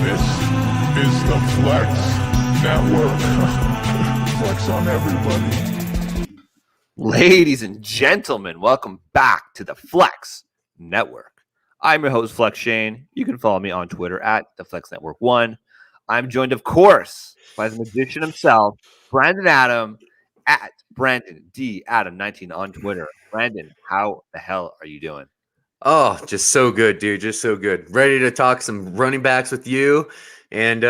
This is the Flex Network. Flex on everybody. Ladies and gentlemen, welcome back to the Flex Network. I'm your host, Flex Shane. You can follow me on Twitter at the Flex Network 1. I'm joined, of course, by the magician himself, Brandon Adam, at Brandon D. Adam 19 on Twitter. Brandon, how the hell are you doing? Oh, just so good, dude. Just so good. Ready to talk some running backs with you and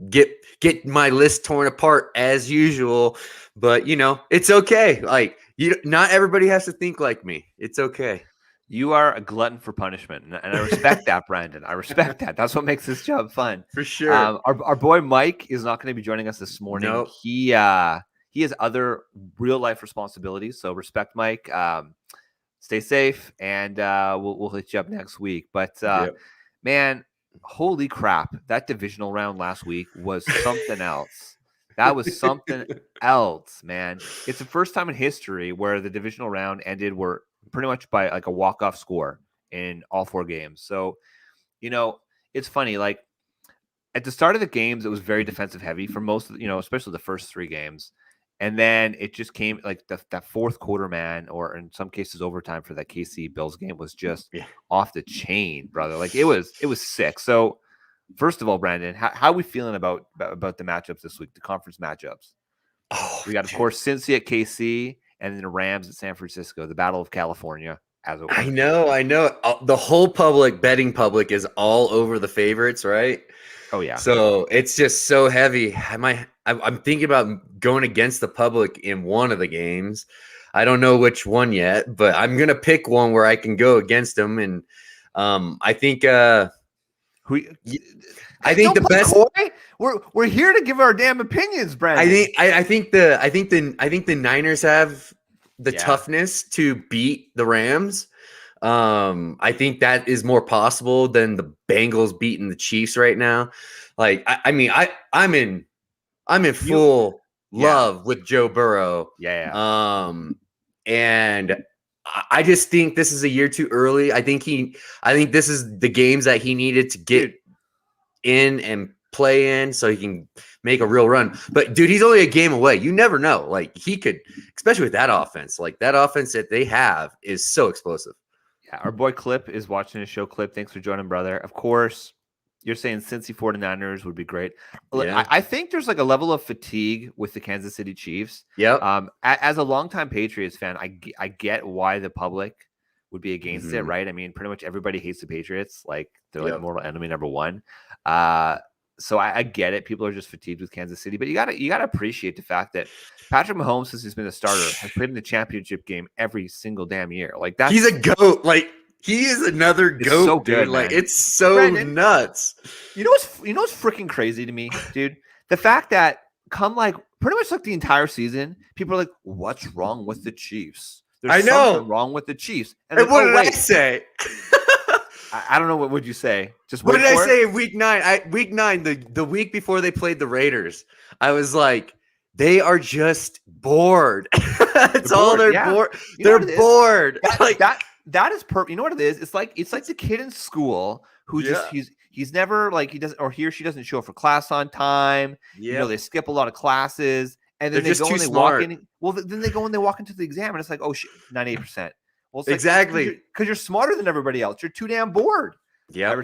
get my list torn apart as usual. But it's okay. Like not everybody has to think like me. It's okay. You are a glutton for punishment, and I respect that, Brandon. I respect that. That's what makes this job fun. For sure. Our boy Mike is not going to be joining us this morning. Nope. He has other real life responsibilities, so respect Mike. Stay safe, and we'll hit you up next week. But man, holy crap! That divisional round last week was something else. That was something else, man. It's the first time in history where the divisional round ended pretty much by like a walk-off score in all 4 games. So, it's funny. Like at the start of the games, it was very defensive heavy for most of especially the first 3 games. And then it just came like that fourth quarter, man, or in some cases overtime for that KC Bills game was just off the chain, brother. Like it was sick. So first of all, Brandon, how are we feeling about the matchups this week, the conference matchups? Oh, we got, of course, Cincy at KC and then the Rams at San Francisco, the Battle of California. As it was. I know. The whole betting public is all over the favorites, right? Oh, yeah. So it's just so heavy. I'm thinking about going against the public in one of the games. I don't know which one yet, but I'm going to pick one where I can go against them. And I think the best. Coy. We're here to give our damn opinions, Brandon. I think the Niners have the toughness to beat the Rams. I think that is more possible than the Bengals beating the Chiefs right now. Like, I'm in full love with Joe Burrow. Yeah. And I just think this is a year too early. I think this is the games that he needed to get in and play in so he can make a real run. But dude, he's only a game away. You never know. Like he could, especially with that offense. Like that offense that they have is so explosive. Yeah, our boy Clip is watching his show. Clip, thanks for joining, brother. Of course, you're saying Cincy 49ers would be great. Yeah. I think there's like a level of fatigue with the Kansas City Chiefs. Yeah. As a longtime Patriots fan, I get why the public would be against it, right? I mean, pretty much everybody hates the Patriots. Like they're like mortal enemy number 1. So I get it. People are just fatigued with Kansas City, but you gotta appreciate the fact that Patrick Mahomes, since he's been a starter, has played in the championship game every single damn year. Like he's a GOAT. Like he is another GOAT, so good, dude. Like it's so Brandon, nuts. You know what's freaking crazy to me, dude? The fact that come like pretty much like the entire season, people are like, "What's wrong with the Chiefs?" There's something wrong with the Chiefs. And like, what did I say? I don't know. What would you say? Just what did I say? Week 9, the week before they played the Raiders, I was like, they are just bored. That's all they're bored. They're bored. That is perfect. You know what it is? It's like the kid in school who he's never like he doesn't or he or she doesn't show up for class on time. Yeah, they skip a lot of classes, and then they go and they walk in. Well, then they go and they walk into the exam, and it's like, oh shit, 98%. Well, exactly, because you're smarter than everybody else. You're too damn bored. Yeah,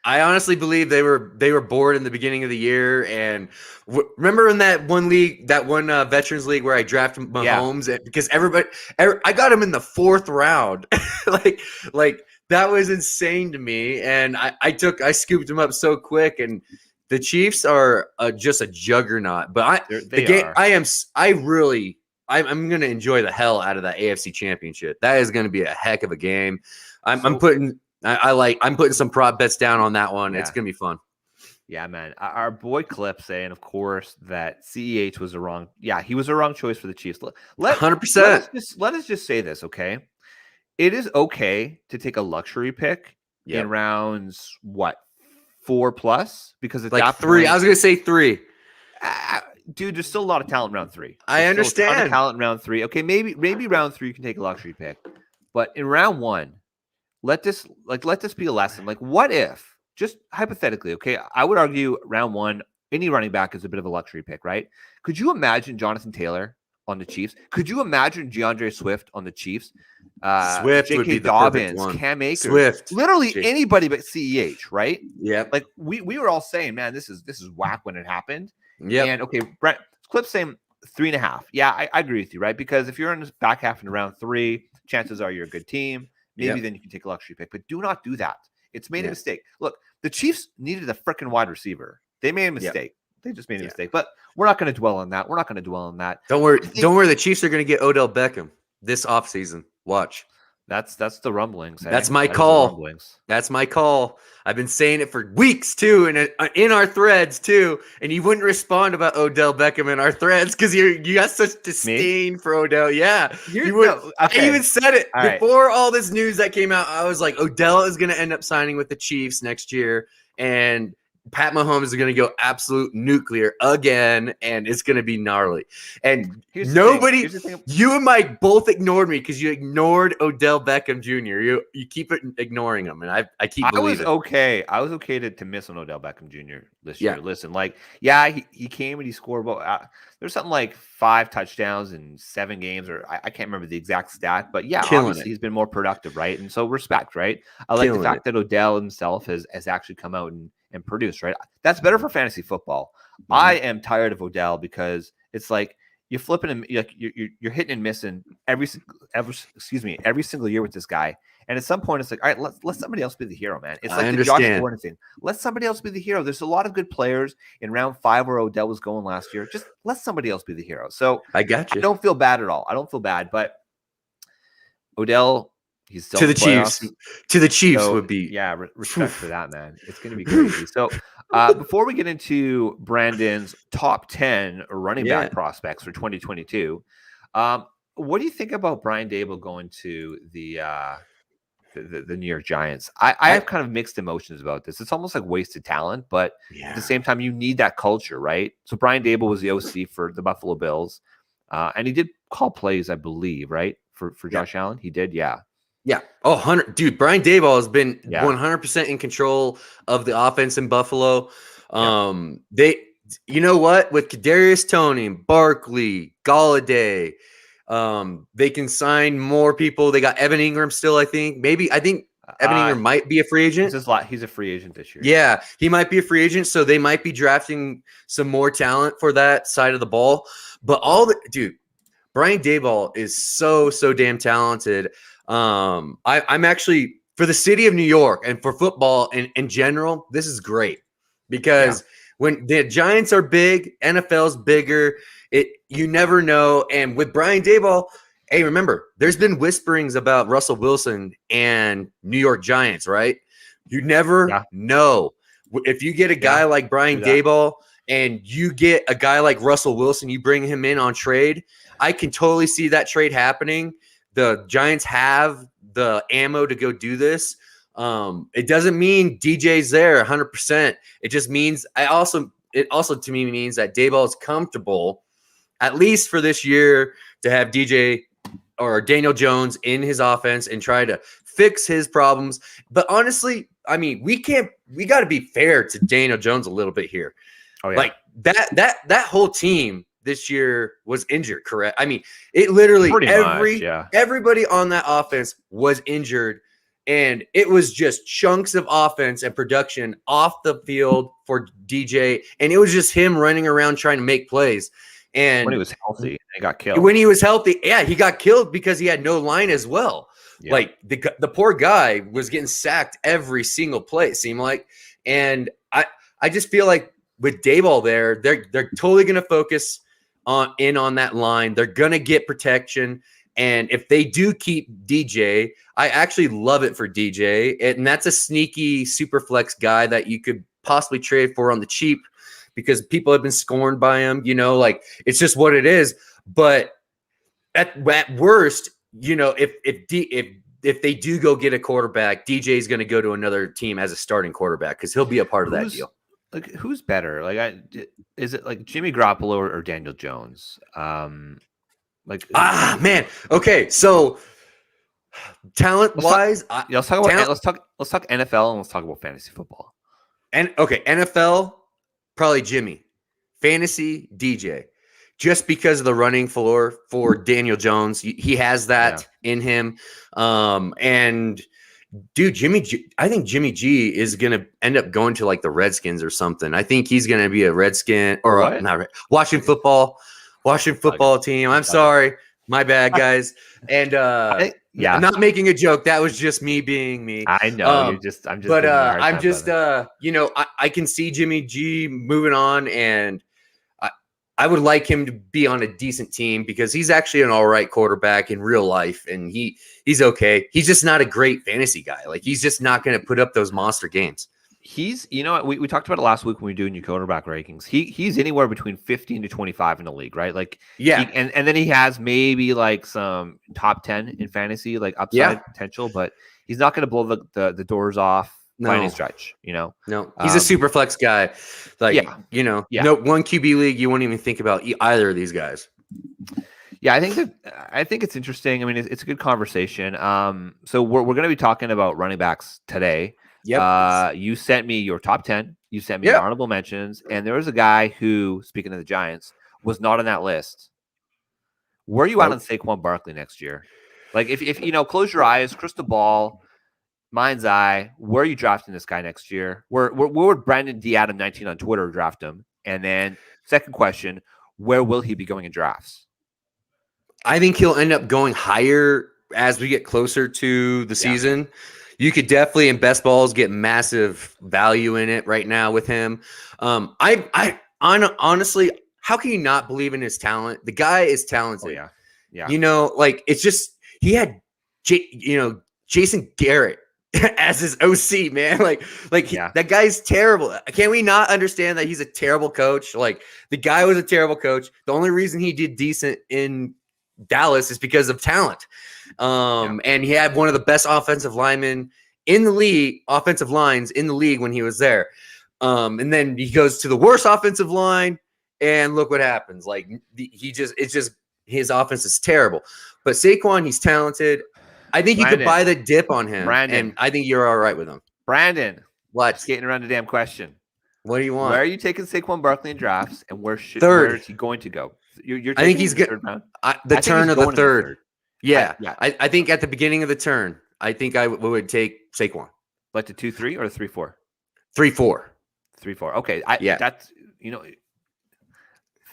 I honestly believe they were bored in the beginning of the year. And remember in that one league, that one Veterans League where I drafted Mahomes, because I got him in the 4th round. like that was insane to me. And I scooped him up so quick. And the Chiefs are just a juggernaut. But I'm going to enjoy the hell out of that AFC Championship. That is going to be a heck of a game. I'm putting some prop bets down on that one. Yeah. It's going to be fun. Yeah, man. Our boy Clip saying, of course, that CEH was he was a wrong choice for the Chiefs. 100%. Let us just say this, okay? It is okay to take a luxury pick in rounds, 4+? Because at like that 3. point, I was going to say 3. Dude, there's still a lot of talent in round 3. I understand. A ton of talent in round 3. Okay, maybe round 3 you can take a luxury pick, but in round 1, let this be a lesson. Like, what if just hypothetically, okay, I would argue round 1, any running back is a bit of a luxury pick, right? Could you imagine Jonathan Taylor on the Chiefs? Could you imagine DeAndre Swift on the Chiefs? Swift would be the perfect Dobbins, one. Cam Akers, Swift, literally anybody but CEH, right? Yep. Like we were all saying, man, this is whack when it happened. Yeah. And okay, Brent Clip's saying 3.5. Yeah, I agree with you, right? Because if you're in the back half in round 3, chances are you're a good team. Maybe then you can take a luxury pick, but do not do that. It's made a mistake. Look, the Chiefs needed a freaking wide receiver. They made a mistake. They just made a mistake. But we're not going to dwell on that. Don't worry. Don't worry. The Chiefs are going to get Odell Beckham this offseason. Watch. That's the rumblings. That's my call. That's my call. I've been saying it for weeks too, and in our threads too. And you wouldn't respond about Odell Beckham in our threads because you got such disdain for Odell. Yeah, I even said it before all this news that came out. I was like, Odell is going to end up signing with the Chiefs next year, and Pat Mahomes is going to go absolute nuclear again, and it's going to be gnarly. And you and Mike both ignored me because you ignored Odell Beckham Jr. You keep ignoring him, and I keep believing. I was okay to miss on Odell Beckham Jr. this year. Listen, he came and he scored. There's something like 5 touchdowns in 7 games, or I can't remember the exact stat, but obviously he's been more productive, right? And so respect, right? I like the fact that Odell himself has actually come out and produce, right? That's better for fantasy football. I am tired of Odell because it's like you're flipping him, like you're hitting and missing every single year with this guy. And at some point, it's like, all right, let somebody else be the hero, man. It's like the Josh Gordon thing. Let somebody else be the hero. There's a lot of good players in round 5 where Odell was going last year. Just let somebody else be the hero. So I got you. I don't feel bad at all. I don't feel bad, but Odell. He's still to the Chiefs. To the Chiefs would be respect for that, man. It's going to be crazy. So before we get into Brandon's top 10 running back prospects for 2022, what do you think about Brian Daboll going to the New York Giants? I have kind of mixed emotions about this. It's almost like wasted talent, but at the same time, you need that culture, right? So Brian Daboll was the OC for the Buffalo Bills, and he did call plays, I believe, right, for Josh Allen. He did, Yeah. Oh, 100. Dude, Brian Daboll has been 100% in control of the offense in Buffalo. You know what? With Kadarius Toney, Barkley, Galladay, they can sign more people. They got Evan Ingram still, I think. I think Evan Ingram might be a free agent. He's a free agent this year. Yeah, he might be a free agent, so they might be drafting some more talent for that side of the ball. But Brian Daboll is so damn talented. I'm actually, for the city of New York and for football in general, this is great because when the Giants are big, NFL's bigger. You never know. And with Brian Daboll, hey, remember, there's been whisperings about Russell Wilson and New York Giants, right? You never know. If you get a guy like Brian Daboll and you get a guy like Russell Wilson, you bring him in on trade, I can totally see that trade happening. The Giants have the ammo to go do this. It doesn't mean DJ's there 100%. It just means it also to me means that Daboll is comfortable, at least for this year, to have DJ or Daniel Jones in his offense and try to fix his problems. But honestly, I mean, we got to be fair to Daniel Jones a little bit here. Oh yeah. Like that whole team this year was injured, correct? I mean, it literally everybody on that offense was injured, and it was just chunks of offense and production off the field for DJ, and it was just him running around trying to make plays. And when he was healthy, he got killed. When he was healthy, he got killed because he had no line as well. Yeah. Like the poor guy was getting sacked every single play, it seemed like. And I just feel like with Daboll there, they're totally going to focus on that line. They're going to get protection. And if they do keep DJ, I actually love it for DJ. And that's a sneaky super flex guy that you could possibly trade for on the cheap because people have been scorned by him. You know, like it's just what it is. But at worst, you know, if they do go get a quarterback, DJ is going to go to another team as a starting quarterback because he'll be a part of that deal. Like, who's better? Like, is it like Jimmy Garoppolo or Daniel Jones? Man. Okay, so talent wise, let's talk NFL and let's talk about fantasy football. And okay, NFL, probably Jimmy. Fantasy, DJ. Just because of the running floor for Daniel Jones. He has that in him. And dude, I think Jimmy G is going to end up going to like the Redskins or something. I think he's going to be a Redskin or not watching football team. I'm sorry. My bad, guys. And I'm not making a joke. That was just me being me. I know I'm just I can see Jimmy G moving on, and I would like him to be on a decent team because he's actually an all right quarterback in real life, and he's okay. He's just not a great fantasy guy. Like, he's just not going to put up those monster games. He's, we talked about it last week when we were doing your quarterback rankings. He's anywhere between 15 to 25 in the league, right? Like, and then he has maybe like some top 10 in fantasy, like upside potential, but he's not going to blow the doors off. By any stretch, No, he's a super flex guy. Like, no one QB league, you won't even think about either of these guys. Yeah, I think it's interesting. I mean, it's a good conversation. So we're going to be talking about running backs today. Yep. You sent me your top 10. You sent me honorable mentions, and there was a guy who, speaking of the Giants, was not on that list. Where are you at on Saquon Barkley next year? Like, if close your eyes, crystal ball. Mind's eye, where are you drafting this guy next year? Where would Brandon D. Adam 19 on Twitter draft him? And then second question, where will he be going in drafts? I think he'll end up going higher as we get closer to the season. You could definitely in best balls get massive value in it right now with him. Honestly, how can you not believe in his talent? The guy is talented. Oh, yeah. Like, it's just he had Jason Garrett as his OC, man. That guy's terrible. Can we not understand that he's a terrible coach? Like, the guy was a terrible coach. The only reason he did decent in Dallas is because of talent. And he had one of the best offensive lines in the league when he was there. And then he goes to the worst offensive line, and look what happens. Like, his offense is terrible. But Saquon, he's talented. I think you could buy the dip on him, and I think you're all right with him. Brandon, what? Skating around the damn question. What do you want? Where are you taking Saquon Barkley in drafts, and where is he going to go? I think he's good. The turn of the third. Yeah. I think at the beginning of the turn, I think I would take Saquon. Like the 2-3 or the 3-4? 3-4. 3-4. Okay. That's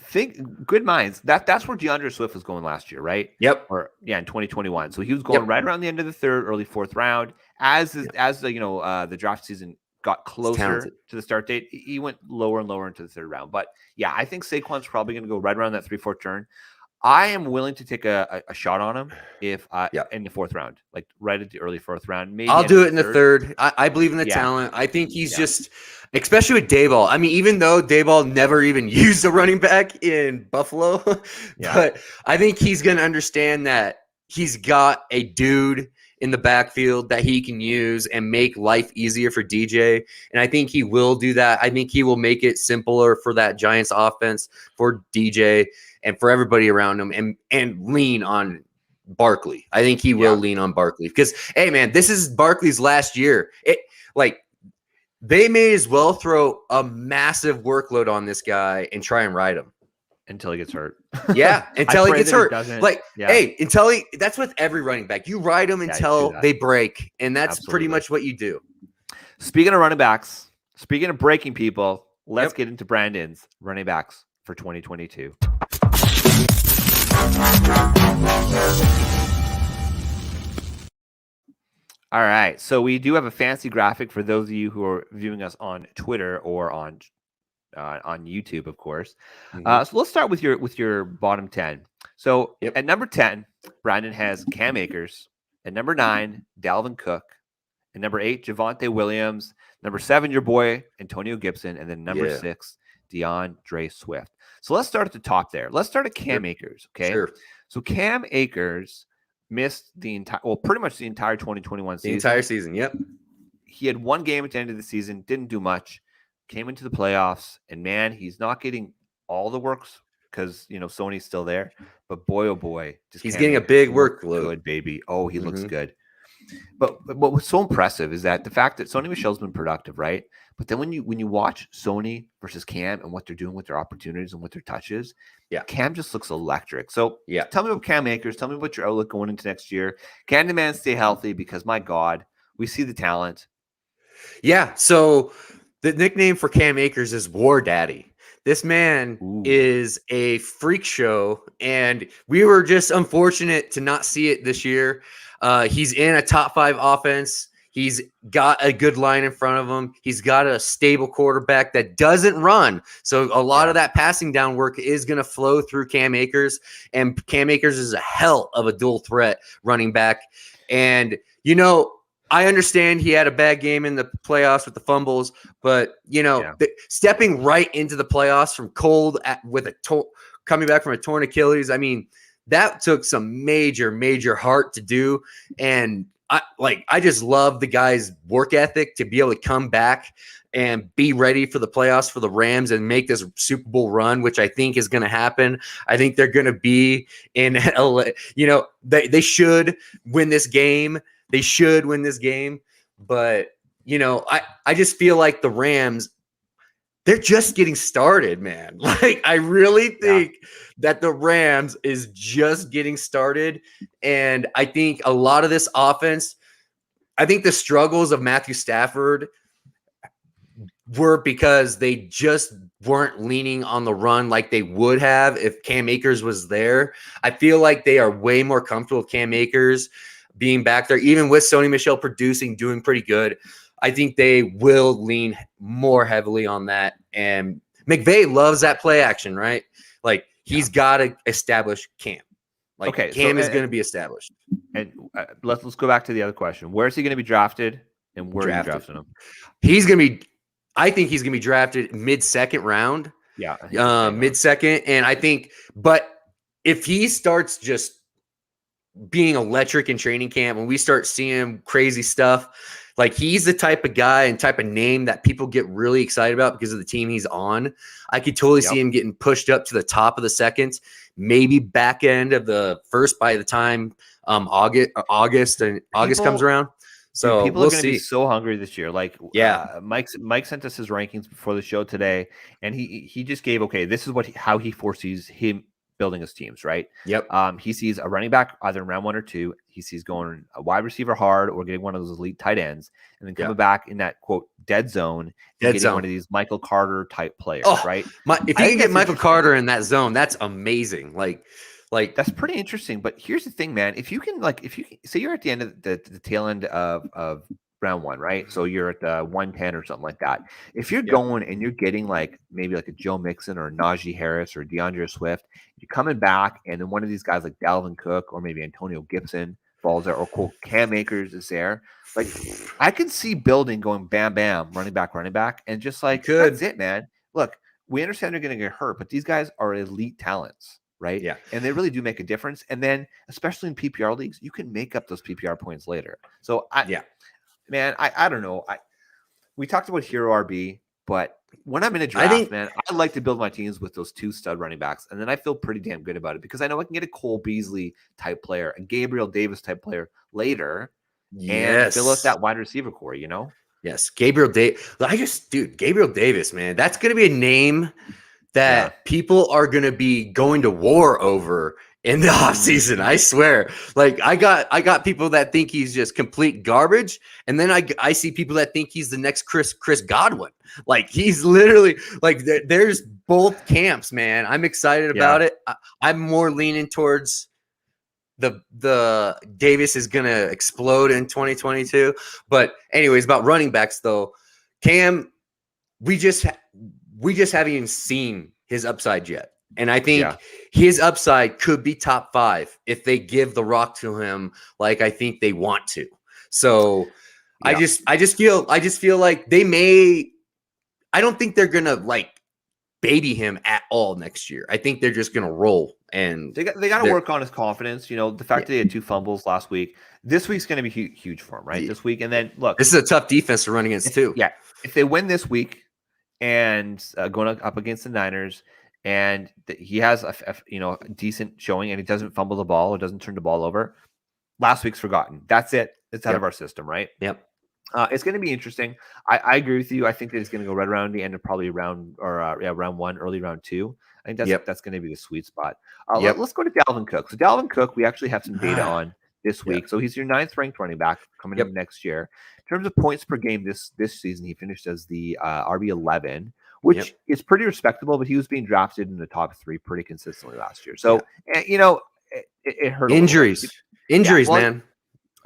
think good minds. That's where Deandre Swift was going last year, right? Yep. In 2021. So he was going right around the end of the third, early fourth round. As the draft season got closer to the start date, he went lower and lower into the third round. But I think Saquon's probably going to go right around that 3-4 turn. I am willing to take a shot on him if in the fourth round, like right at the early fourth round. Maybe I'll do it in the third. I believe in the talent. I think he's just, especially with Dayball. I mean, even though Dayball never even used a running back in Buffalo, but I think he's going to understand that he's got a dude in the backfield that he can use and make life easier for DJ. And I think he will do that. I think he will make it simpler for that Giants offense, for DJ, and for everybody around him, and lean on Barkley. I think he will lean on Barkley because, hey, man, this is Barkley's last year. They may as well throw a massive workload on this guy and try and ride him until he gets hurt. Yeah, until he gets hurt. That's with every running back. You ride them until they break, and that's pretty much what you do. Speaking of running backs, speaking of breaking people, let's get into Brandon's running backs for 2022. All right, so we do have a fancy graphic for those of you who are viewing us on Twitter or on YouTube, of course. So let's start with your bottom 10. So at number 10, Brandon has Cam Akers. At number 9, Dalvin Cook. At number 8, Javonte Williams. Number 7, your boy Antonio Gibson, and then number 6, Deandre Swift. So let's start at the top there. Let's start at Cam Akers. Okay. Sure. So Cam Akers missed pretty much the entire 2021 season. The entire season. Yep. He had one game at the end of the season, didn't do much, came into the playoffs, and man, he's not getting all the works because Sony's still there. But boy, oh boy, he's getting a big workload. Good baby. Oh, he looks good. But what was so impressive is that the fact that Sony Michel's been productive, right? But then when you watch Sony versus Cam and what they're doing with their opportunities and with their touches, Cam just looks electric. So tell me about Cam Akers. Tell me what your outlook going into next year. Can the man stay healthy? Because my God, we see the talent. Yeah. So the nickname for Cam Akers is War Daddy. This man is a freak show, and we were just unfortunate to not see it this year. He's in a top 5 offense. He's got a good line in front of him. He's got a stable quarterback that doesn't run. So a lot of that passing down work is going to flow through Cam Akers, and Cam Akers is a hell of a dual threat running back. And, I understand he had a bad game in the playoffs with the fumbles, but stepping right into the playoffs from cold coming back from a torn Achilles, I mean, that took some major heart to do. And I just love the guy's work ethic to be able to come back and be ready for the playoffs for the Rams and make this Super Bowl run, which I think is going to happen. I think they're going to be in LA. They should win this game. They should win this game, but I just feel like the Rams, they're just getting started, man. Like, I really think that the Rams is just getting started, and I think a lot of this offense, I think the struggles of Matthew Stafford were because they just weren't leaning on the run like they would have if Cam Akers was there. I feel like they are way more comfortable with Cam Akers being back there, even with Sony Michel producing, doing pretty good. I think they will lean more heavily on that. And McVay loves that play action, right? Like, he's got to establish Cam. Like, Cam is going to be established. And let's go back to the other question. Where is he going to be drafted, and where are you drafting him? I think he's going to be drafted mid-second round. Yeah. Mid-second. And I think, but if he starts just being electric in training camp, when we start seeing crazy stuff, like, he's the type of guy and type of name that people get really excited about because of the team he's on. I could totally see him getting pushed up to the top of the second, maybe back end of the first by the time August comes around. So people are going to be so hungry this year. Like, Mike sent us his rankings before the show today, and he just gave, this is how he foresees him building his teams, right? Yep. He sees a running back either in round 1 or 2. He sees going a wide receiver hard or getting one of those elite tight ends, and then coming back in that quote dead zone, getting one of these Michael Carter type players, right? If you can get Michael Carter in that zone, that's amazing. Like that's pretty interesting. But here's the thing, man. If you can say you're at the end of the tail end of round 1, right? So you're at the 110 or something like that. If you're going and you're getting maybe like a Joe Mixon or a Najee Harris or Deandre Swift, you're coming back, and then one of these guys like Dalvin Cook or maybe Antonio Gibson falls there, or Cam Akers is there. Like, I can see building going bam, bam, running back, and just that's it, man. Look, we understand they're going to get hurt, but these guys are elite talents, right? Yeah. And they really do make a difference. And then, especially in PPR leagues, you can make up those PPR points later. So, man, I don't know. We talked about Hero RB, but when I'm in a draft, I like to build my teams with those 2 stud running backs, and then I feel pretty damn good about it because I know I can get a Cole Beasley type player, a Gabriel Davis type player later, and fill out that wide receiver core, Yes, Gabriel Davis. Gabriel Davis, man, that's going to be a name that people are going to be going to war over in the offseason. I swear. Like, I got people that think he's just complete garbage, and then I see people that think he's the next Chris Godwin. Like, he's literally there's both camps, man. I'm excited about it. I'm more leaning towards the Davis is gonna explode in 2022. But anyways, about running backs though, Cam, we just haven't even seen his upside yet. And I think his upside could be top 5 if they give the rock to him like I think they want to. So I just feel like they may. I don't think they're gonna baby him at all next year. I think they're just gonna roll, and they got to work on his confidence. The fact that he had 2 fumbles last week. This week's going to be huge for him, right? This week, and then look, this is a tough defense to run against too. Yeah, if they win this week and going up against the Niners. And he has a decent showing, and he doesn't fumble the ball or doesn't turn the ball over. last week's forgotten. That's it. It's out of our system, right? Yep. It's going to be interesting. I agree with you. I think that it's going to go right around the end of probably round 1, early round 2. I think that's going to be the sweet spot. Let's go to Dalvin Cook. So Dalvin Cook, we actually have some data on this week. So he's your 9th ranked running back coming in next year. In terms of points per game this season, he finished as the RB11, which is pretty respectable, but he was being drafted in the top 3 pretty consistently last year. So, it hurt. Injuries, man.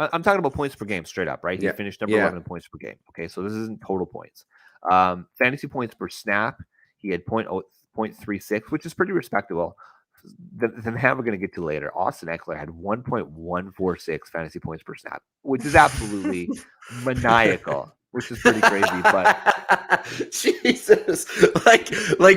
I'm talking about points per game straight up, right? He finished number 11 in points per game. Okay, so this isn't total points. Fantasy points per snap, he had 0.36, which is pretty respectable. The man we're going to get to later, Austin Eckler had 1.146 fantasy points per snap, which is absolutely maniacal, which is pretty crazy. But Jesus, like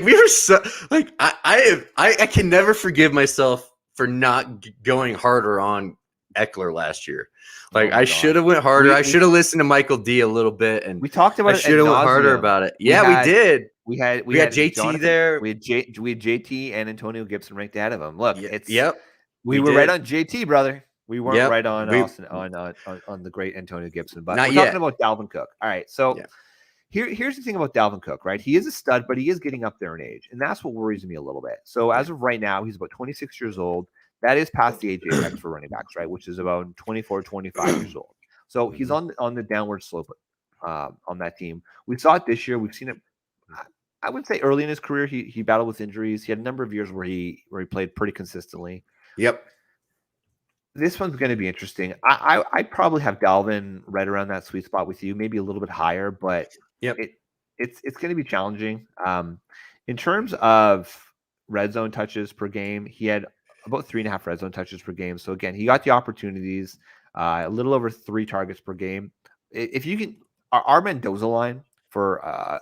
we were so like I can never forgive myself for not going harder on Eckler last year. Like I should have went harder. I should have listened to Michael D a little bit, and we talked about. I should have went harder about it. Yeah, we did. We had JT Jonathan, there. We had JT and Antonio Gibson ranked ahead of him. Look, we were right on JT, brother. We weren't right on Austin on the great Antonio Gibson. But we're talking about Dalvin Cook. All right, so here's the thing about Dalvin Cook, right? He is a stud, but he is getting up there in age, and that's what worries me a little bit. So as of right now, he's about 26 years old. That is past the age apex for running backs, right? Which is about 24, 25 years old. So he's on the downward slope on that team. We saw it this year. We've seen it. I would say early in his career, he battled with injuries. He had a number of years where he played pretty consistently. Yep. This one's going to be interesting. I'd probably have Dalvin right around that sweet spot with you, maybe a little bit higher, but it's going to be challenging. In terms of red zone touches per game, he had about 3.5 red zone touches per game. So again, he got the opportunities, a little over 3 targets per game. If you can, our Mendoza line for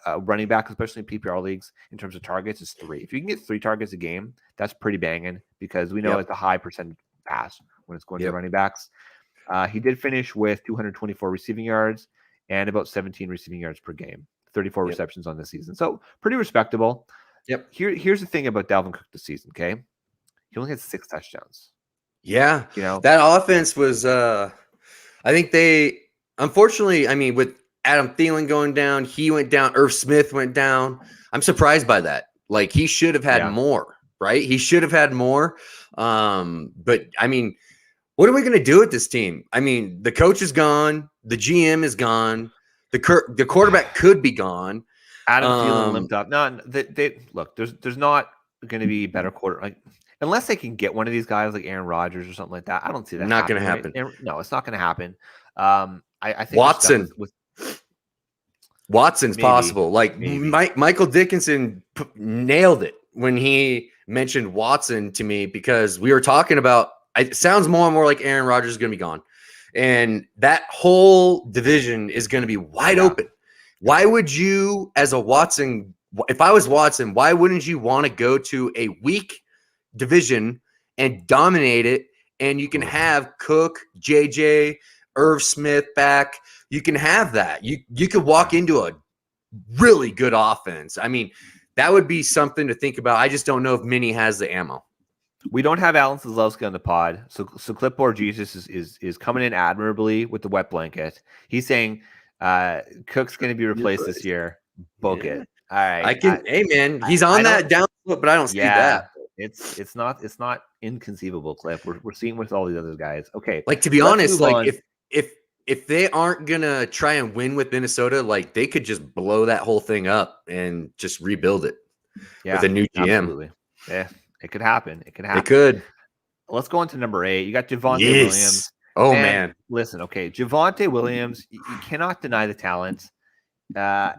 a running back, especially in PPR leagues, in terms of targets, is 3. If you can get 3 targets a game, that's pretty banging because we know it's a high percentage pass when it's going to running backs. He did finish with 224 receiving yards and about 17 receiving yards per game, 34 receptions on this season. So pretty respectable. Here's the thing about Dalvin Cook this season, okay? He only had 6 touchdowns. Yeah. That offense was I think they unfortunately, I mean, with Adam Thielen going down, he went down, Irv Smith went down. I'm surprised by that. Like he should have had more, right? He should have had more. But I mean, what are we going to do with this team? I mean, the coach is gone, the GM is gone, the quarterback could be gone. Adam Thielen limped up. No, they look. There's not going to be better quarter. Like unless they can get one of these guys like Aaron Rodgers or something like that. I don't see that. Not going to happen. Right? No, it's not going to happen. I think Watson's possible. Like Michael Dickinson nailed it when he mentioned Watson to me because we were talking about. It sounds more and more like Aaron Rodgers is going to be gone, and that whole division is going to be wide open. Why would you, as a Watson, if I was Watson, why wouldn't you want to go to a weak division and dominate it? And you can have Cook, JJ, Irv Smith back. You can have that. You could walk into a really good offense. I mean, that would be something to think about. I just don't know if Minnie has the ammo. We don't have Alan Sazlowski on the pod, so Clipboard Jesus is coming in admirably with the wet blanket. He's saying Cook's going to be replaced this year. Book it. All right. Hey man, he's on that down slope, but I don't see that. It's not inconceivable, Cliff. We're seeing with all these other guys. Okay. Like to be honest, like if they aren't gonna try and win with Minnesota, like they could just blow that whole thing up and just rebuild it with a new GM. Absolutely. Yeah. It could happen. It could. Let's go on to number 8. You got Javonte Williams. Oh, man. Listen, okay. Javonte Williams, you cannot deny the talent. I'm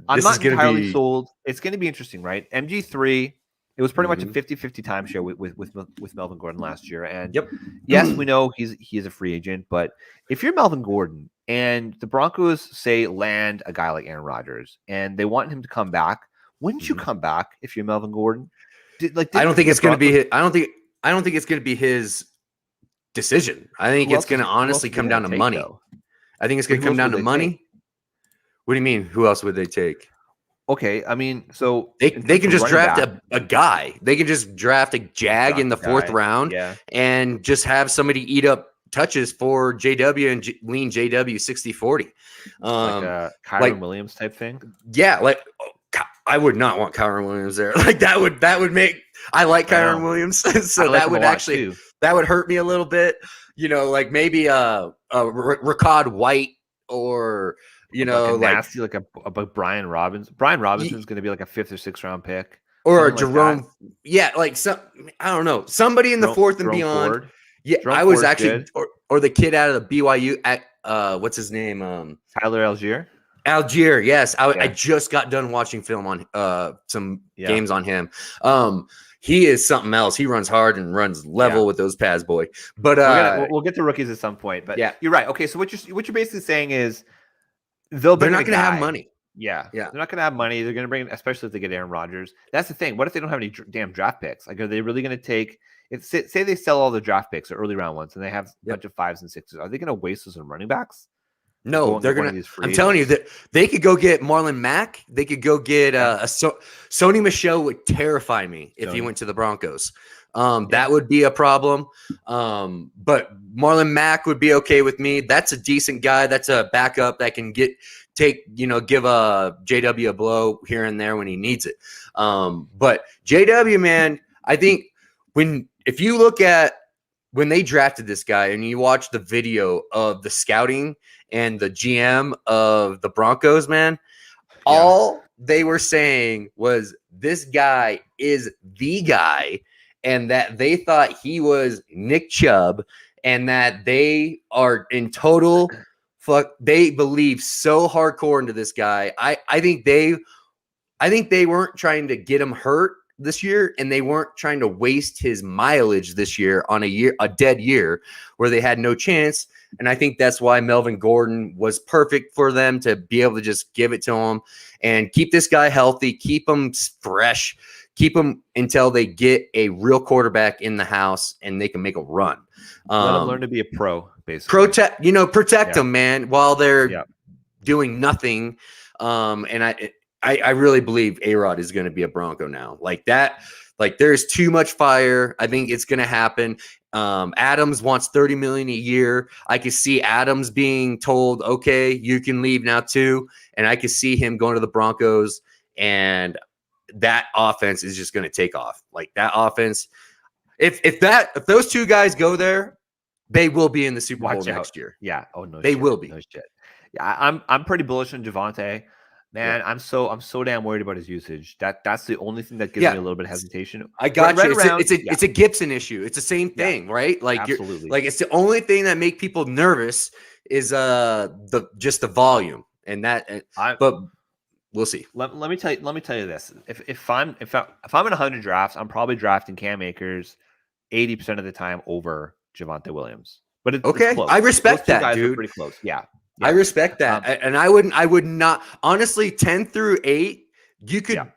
not entirely sold. It's going to be interesting, right? MG3, it was pretty much a 50-50 timeshare with Melvin Gordon last year. And yes, we know he is a free agent, but if you're Melvin Gordon and the Broncos say land a guy like Aaron Rodgers and they want him to come back, wouldn't you come back if you're Melvin Gordon? I don't think it's going to be his. I don't think it's going to be his decision. I think it's going to honestly come down to money. I think it's going to come down to money. What do you mean? Who else would they take? Okay, I mean, so they can just draft a guy. They can just draft a jag in the 4th round, and just have somebody eat up touches for JW and lean JW 60-40. Like a Kyron Williams type thing. Yeah, like I would not want Kyron Williams there. Like that would make. I like Kyron Williams, so that would actually that would hurt me a little bit. Like maybe Rashad White, or like nasty, like a Brian Robbins. Brian Robinson is going to be like a 5th or 6th round pick, or Jerome. Like I don't know, somebody in the 4th and beyond. Ford. Yeah, Jerome I was Ford's actually, or the kid out of the BYU at what's his name? Tyler Algier. Algier, yes. I just got done watching film on some games on him. He is something else. He runs hard and runs level with those pads, boy. But we'll get to rookies at some point. But you're right. Okay, so what you're basically saying is they're not going to have money. Yeah. They're not going to have money. They're going to bring, especially if they get Aaron Rodgers. That's the thing. What if they don't have any damn draft picks? Like, are they really going to take? Say they sell all the draft picks or early round ones, and they have a bunch of 5s and 6s. Are they going to waste those on running backs? No, they're gonna. I'm telling you that they could go get Marlon Mack. They could go get Sony Michel. Would terrify me if he went to the Broncos. That would be a problem. But Marlon Mack would be okay with me. That's a decent guy. That's a backup that can give a JW a blow here and there when he needs it. But JW, man, I think if you look at when they drafted this guy and you watch the video of the scouting and the GM of the Broncos, man, all they were saying was this guy is the guy, and that they thought he was Nick Chubb, and that they are in total they believe so hardcore into this guy. I think they weren't trying to get him hurt this year, and they weren't trying to waste his mileage this year on a dead year where they had no chance. And I think that's why Melvin Gordon was perfect for them, to be able to just give it to him and keep this guy healthy, keep him fresh, keep him until they get a real quarterback in the house and they can make a run. Let him learn to be a pro, basically. Protect them, man, while they're doing nothing. And I really believe A-Rod is going to be a Bronco now. Like that, like there's too much fire. I think it's going to happen. Adams wants $30 million a year. I could see Adams being told, okay, you can leave now too. And I could see him going to the Broncos, and that offense is just going to take off. Like that offense, if those two guys go there, they will be in the Super Bowl next year. Yeah. Oh no, they will be. No shit. Yeah, I'm pretty bullish on Javonte. Man, I'm so damn worried about his usage. That's the only thing that gives me a little bit of hesitation. I got you. It's a Gibson issue. It's the same thing, right? Like absolutely. It's the only thing that make people nervous is the volume, and that. But we'll see. Let me tell you this. If I'm in 100 drafts, I'm probably drafting Cam Akers 80% of the time over Javonte Williams. But it's close. I respect that, guys dude. Are pretty close. Yeah. I respect that. And I would not, honestly, 10 through 8, you could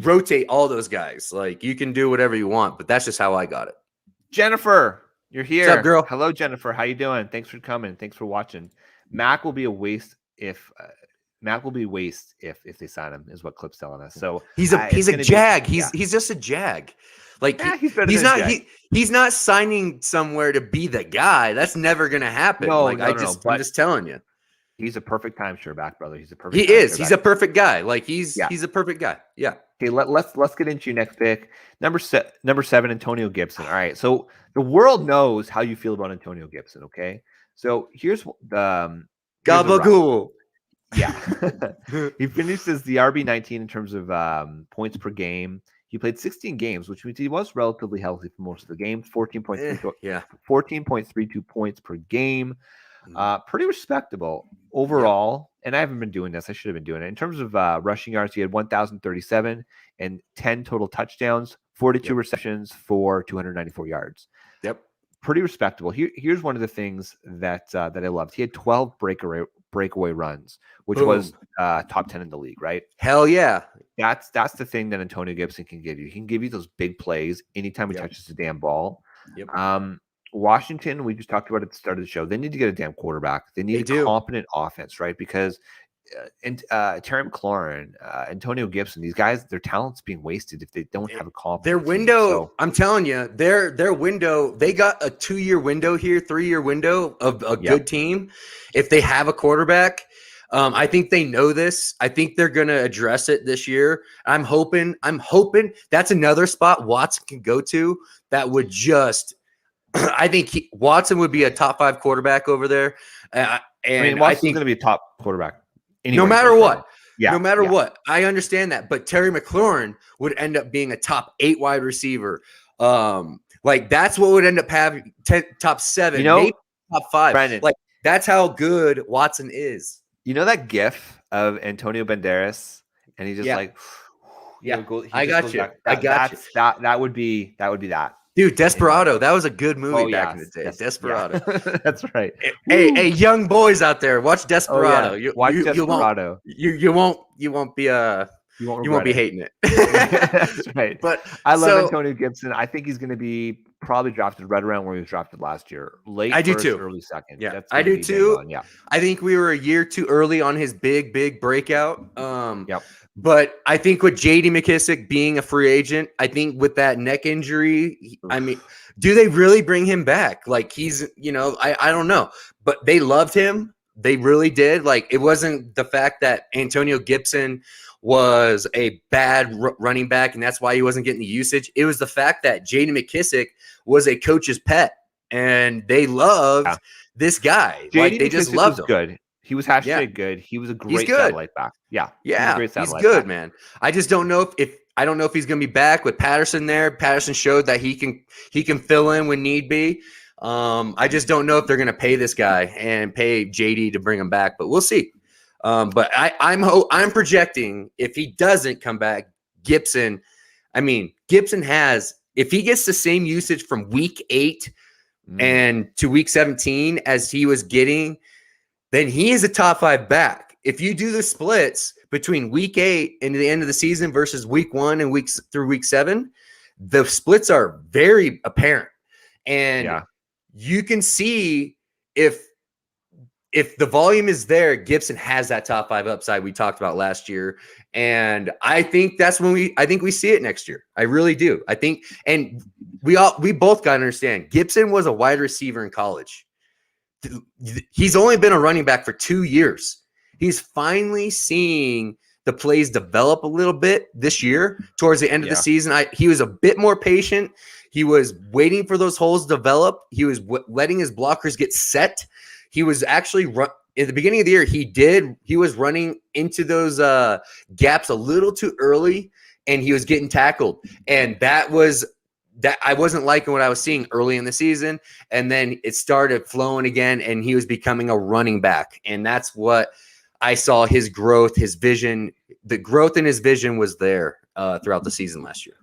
rotate all those guys. Like, you can do whatever you want, but that's just how I got it. Jennifer, you're here. What's up, girl? Hello, Jennifer. How you doing? Thanks for coming. Thanks for watching. Mac will be a waste if they sign him, is what Clip's telling us. So he's a jag. He's just a jag. Like he's not signing somewhere to be the guy. That's never gonna happen. I'm just telling you. He's a perfect timeshare back, brother. He's a perfect. He is. He's a perfect guy. Like he's a perfect guy. Yeah. Okay. Let's get into your next pick. Number 7, Antonio Gibson. All right. So the world knows how you feel about Antonio Gibson. Okay. So here's the gabagool. Yeah. He finished as the RB19 in terms of points per game. He played 16 games, which means he was relatively healthy for most of the games. 14.32 points per game. Pretty respectable overall. And I haven't been doing this. I should have been doing it. In terms of rushing yards, he had 1,037 and 10 total touchdowns, 42 receptions for 294 yards. Yep. Pretty respectable. Here's one of the things that I loved. He had 12 breakaway runs, which was top 10 in the league, right? Hell yeah. That's the thing that Antonio Gibson can give you. He can give you those big plays anytime he touches the damn ball. Yep. Washington, we just talked about at the start of the show. They need to get a damn quarterback. They need a competent offense, right? Because and Terry McLaurin, Antonio Gibson, these guys, their talent's being wasted if they don't have a competent Their team. window, So, I'm telling you, their window, they got a 2-year window here, 3-year window of a good team. If they have a quarterback, I think they know this. I think they're going to address it this year. I'm hoping that's another spot Watson can go to that would just I think Watson would be a top 5 quarterback over there. And Watson's going to be a top quarterback. No matter what. Yeah. No matter what. I understand that. But Terry McLaurin would end up being a top 8 wide receiver. Like that's what would end up having top 7, maybe top 5. Brandon, like that's how good Watson is. You know that GIF of Antonio Banderas, and he just I got you. That would be that. Dude, Desperado. That was a good movie back in the day. Desperado. Yeah. That's right. Hey, young boys out there, watch Desperado. Watch Desperado. You won't be hating it. That's right. But I love Antonio Gibson. I think he's going to be probably drafted right around where he was drafted last year. Late first, early second. Yeah, I do too. Yeah. I think we were a year too early on his big breakout. But I think with J.D. McKissic being a free agent, I think with that neck injury, I mean, do they really bring him back? Like he's, I don't know. But they loved him. They really did. Like it wasn't the fact that Antonio Gibson was a bad running back and that's why he wasn't getting the usage. It was the fact that J.D. McKissic was a coach's pet and they loved this guy. Like they just loved him. Good. He was good. He was a great satellite back. Yeah. He's good, man. I just don't know if he's going to be back with Patterson there. Patterson showed that he can fill in when need be. I just don't know if they're going to pay this guy and pay JD to bring him back, but we'll see. But I'm projecting if he doesn't come back, Gibson has, if he gets the same usage from week 8 and to week 17 as he was getting, then he is a top 5 back. If you do the splits between week 8 and the end of the season versus week 1 and weeks through week 7, the splits are very apparent. And you can see if the volume is there, Gibson has that top 5 upside we talked about last year. And I think that's when we see it next year. I really do. I think, and we both got to understand, Gibson was a wide receiver in college. He's only been a running back for 2 years. He's finally seeing the plays develop a little bit this year towards the end of the season. He was a bit more patient. He was waiting for those holes to develop. He was letting his blockers get set. He was actually in the beginning of the year. He was running into those gaps a little too early, and he was getting tackled. And that I wasn't liking what I was seeing early in the season. And then it started flowing again, and he was becoming a running back. And that's what I saw, his growth, his vision. The growth in his vision was there throughout the season last year.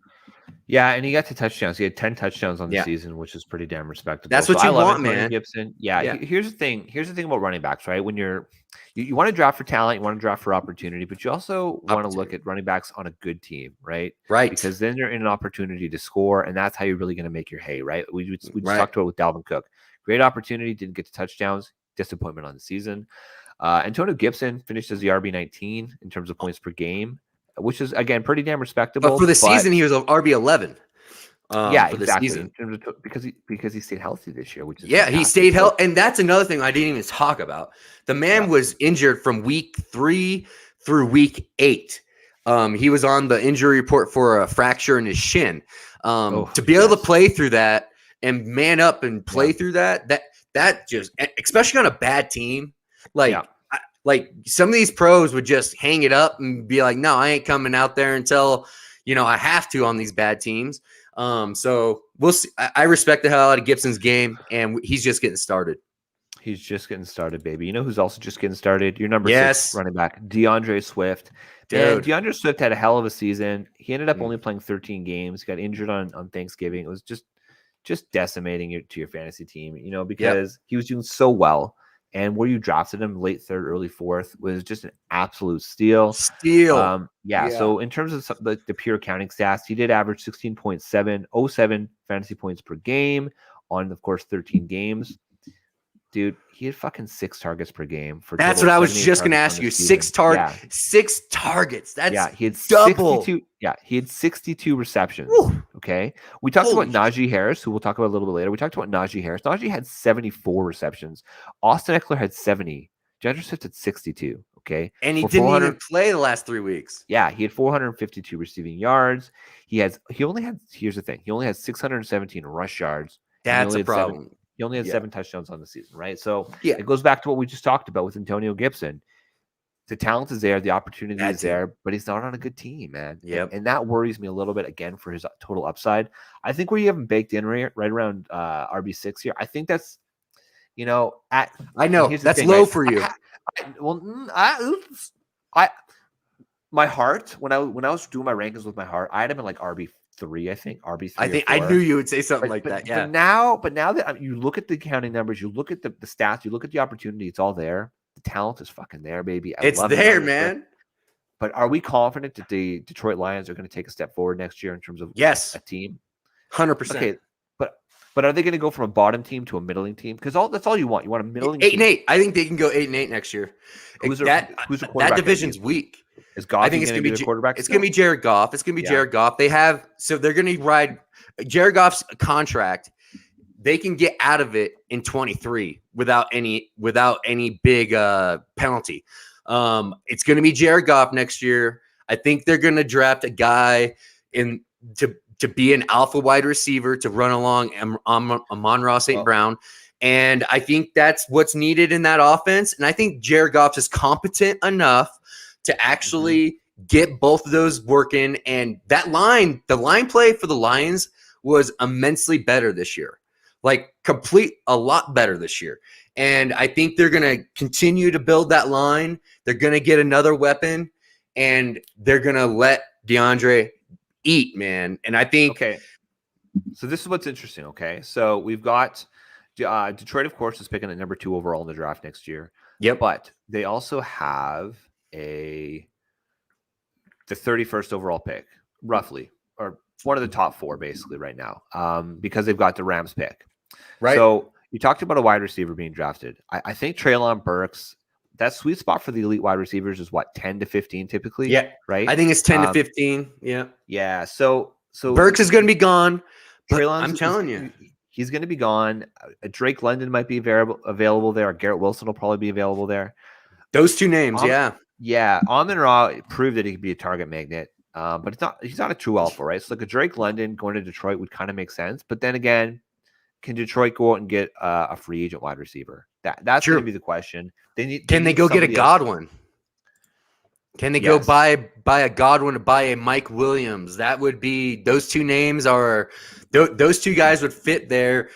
Yeah, and he got to touchdowns. He had 10 touchdowns on the season, which is pretty damn respectable. That's what you want, man. Gibson. Yeah. Here's the thing about running backs, right? When you want to draft for talent, you want to draft for opportunity, but you also want to look at running backs on a good team, right? Right. Because then you're in an opportunity to score, and that's how you're really going to make your hay, right? We just talked about it with Dalvin Cook. Great opportunity, didn't get to touchdowns, disappointment on the season. Antonio Gibson finished as the RB19 in terms of points per game, which is, again, pretty damn respectable. But for the season, he was an RB11. Exactly. Because he stayed healthy this year, which is he stayed healthy, and that's another thing I didn't even talk about. The man was injured from week 3 through week 8. He was on the injury report for a fracture in his shin. To be able to play through that and man up and play through that just, especially on a bad team, like some of these pros would just hang it up and be like, no, I ain't coming out there until, I have to on these bad teams. So we'll see. I respect the hell out of Gibson's game, and he's just getting started. He's just getting started, baby. You know who's also just getting started? Your number 6 running back, Deandre Swift. Dude. Deandre Swift had a hell of a season. He ended up only playing 13 games. He got injured on Thanksgiving. It was just decimating your fantasy team, because he was doing so well. And where you drafted him late 3rd, early 4th was just an absolute steal. So in terms of the pure counting stats, he did average 16.707 fantasy points per game on, of course, 13 games. Dude, he had fucking 6 targets per game for. That's what I was just going to ask you. 6 targets. That's he had double. 62. Yeah, he had 62 receptions. Woo. Okay, we talked Holy about Najee Harris, who we'll talk about a little bit later. We talked about Najee Harris. Najee had 74 receptions. Austin Eckler had 70. Deandre Swift had 62. Okay, and he didn't even play the last 3 weeks. Yeah, he had 452 receiving yards. Here's the thing. He only had 617 rush yards. That's a problem. He only had 7 touchdowns on the season, right? So it goes back to what we just talked about with Antonio Gibson. The talent is there, the opportunity is there, but he's not on a good team, man. Yep. And that worries me a little bit, again, for his total upside. I think where you have him baked in right around RB6 here, I think that's, I know that's low for you. My heart, when I was doing my rankings with my heart, I had him in like RB3, I think. RB3. I think I knew you would say something like that. Yeah. But now that you look at the counting numbers, you look at the stats, you look at the opportunity, it's all there. The talent is fucking there, baby. It's there, man. But are we confident that the Detroit Lions are going to take a step forward next year in terms of a team? 100%. Okay, but are they going to go from a bottom team to a middling team? Because that's all you want. You want a middling 8-8. I think they can go 8-8 next year. Who's the quarterback? That division's weak. Is Goff? I think it's going to be the quarterback. It's going to be Jared Goff. Jared Goff. They're going to ride Jared Goff's contract. They can get out of it in 23 without any big penalty. It's going to be Jared Goff next year. I think they're going to draft a guy to be an alpha wide receiver to run along Amon-Ra St. Brown. And I think that's what's needed in that offense. And I think Jared Goff is competent enough to actually get both of those working. And the line play for the Lions was immensely better this year. Like a lot better this year. And I think they're going to continue to build that line. They're going to get another weapon and they're going to let DeAndre eat, man. And I think. Okay. So this is what's interesting. Okay. So we've got Detroit, of course, is picking at number 2 overall in the draft next year. Yep. But they also have the 31st overall pick, roughly, or one of the top 4 basically right now, because they've got the Rams pick. Right. So you talked about a wide receiver being drafted. I think Treylon Burks, that sweet spot for the elite wide receivers is what, 10 to 15 typically? Yeah. Right. I think it's 10 to 15. Yeah. Yeah. So Burks is going to be gone. I'm telling you. He's going to be gone. Drake London might be available there. Garrett Wilson will probably be available there. Those 2 names, yeah. Yeah. Amon-Ra proved that he could be a target magnet. But he's not a true alpha, right? So like a Drake London going to Detroit would kind of make sense. But then again, can Detroit go out and get a free agent wide receiver? That's going to be the question. Can they go get a Godwin? Can they go buy a Godwin to buy a Mike Williams? That would be, those 2 names are, those 2 guys would fit there.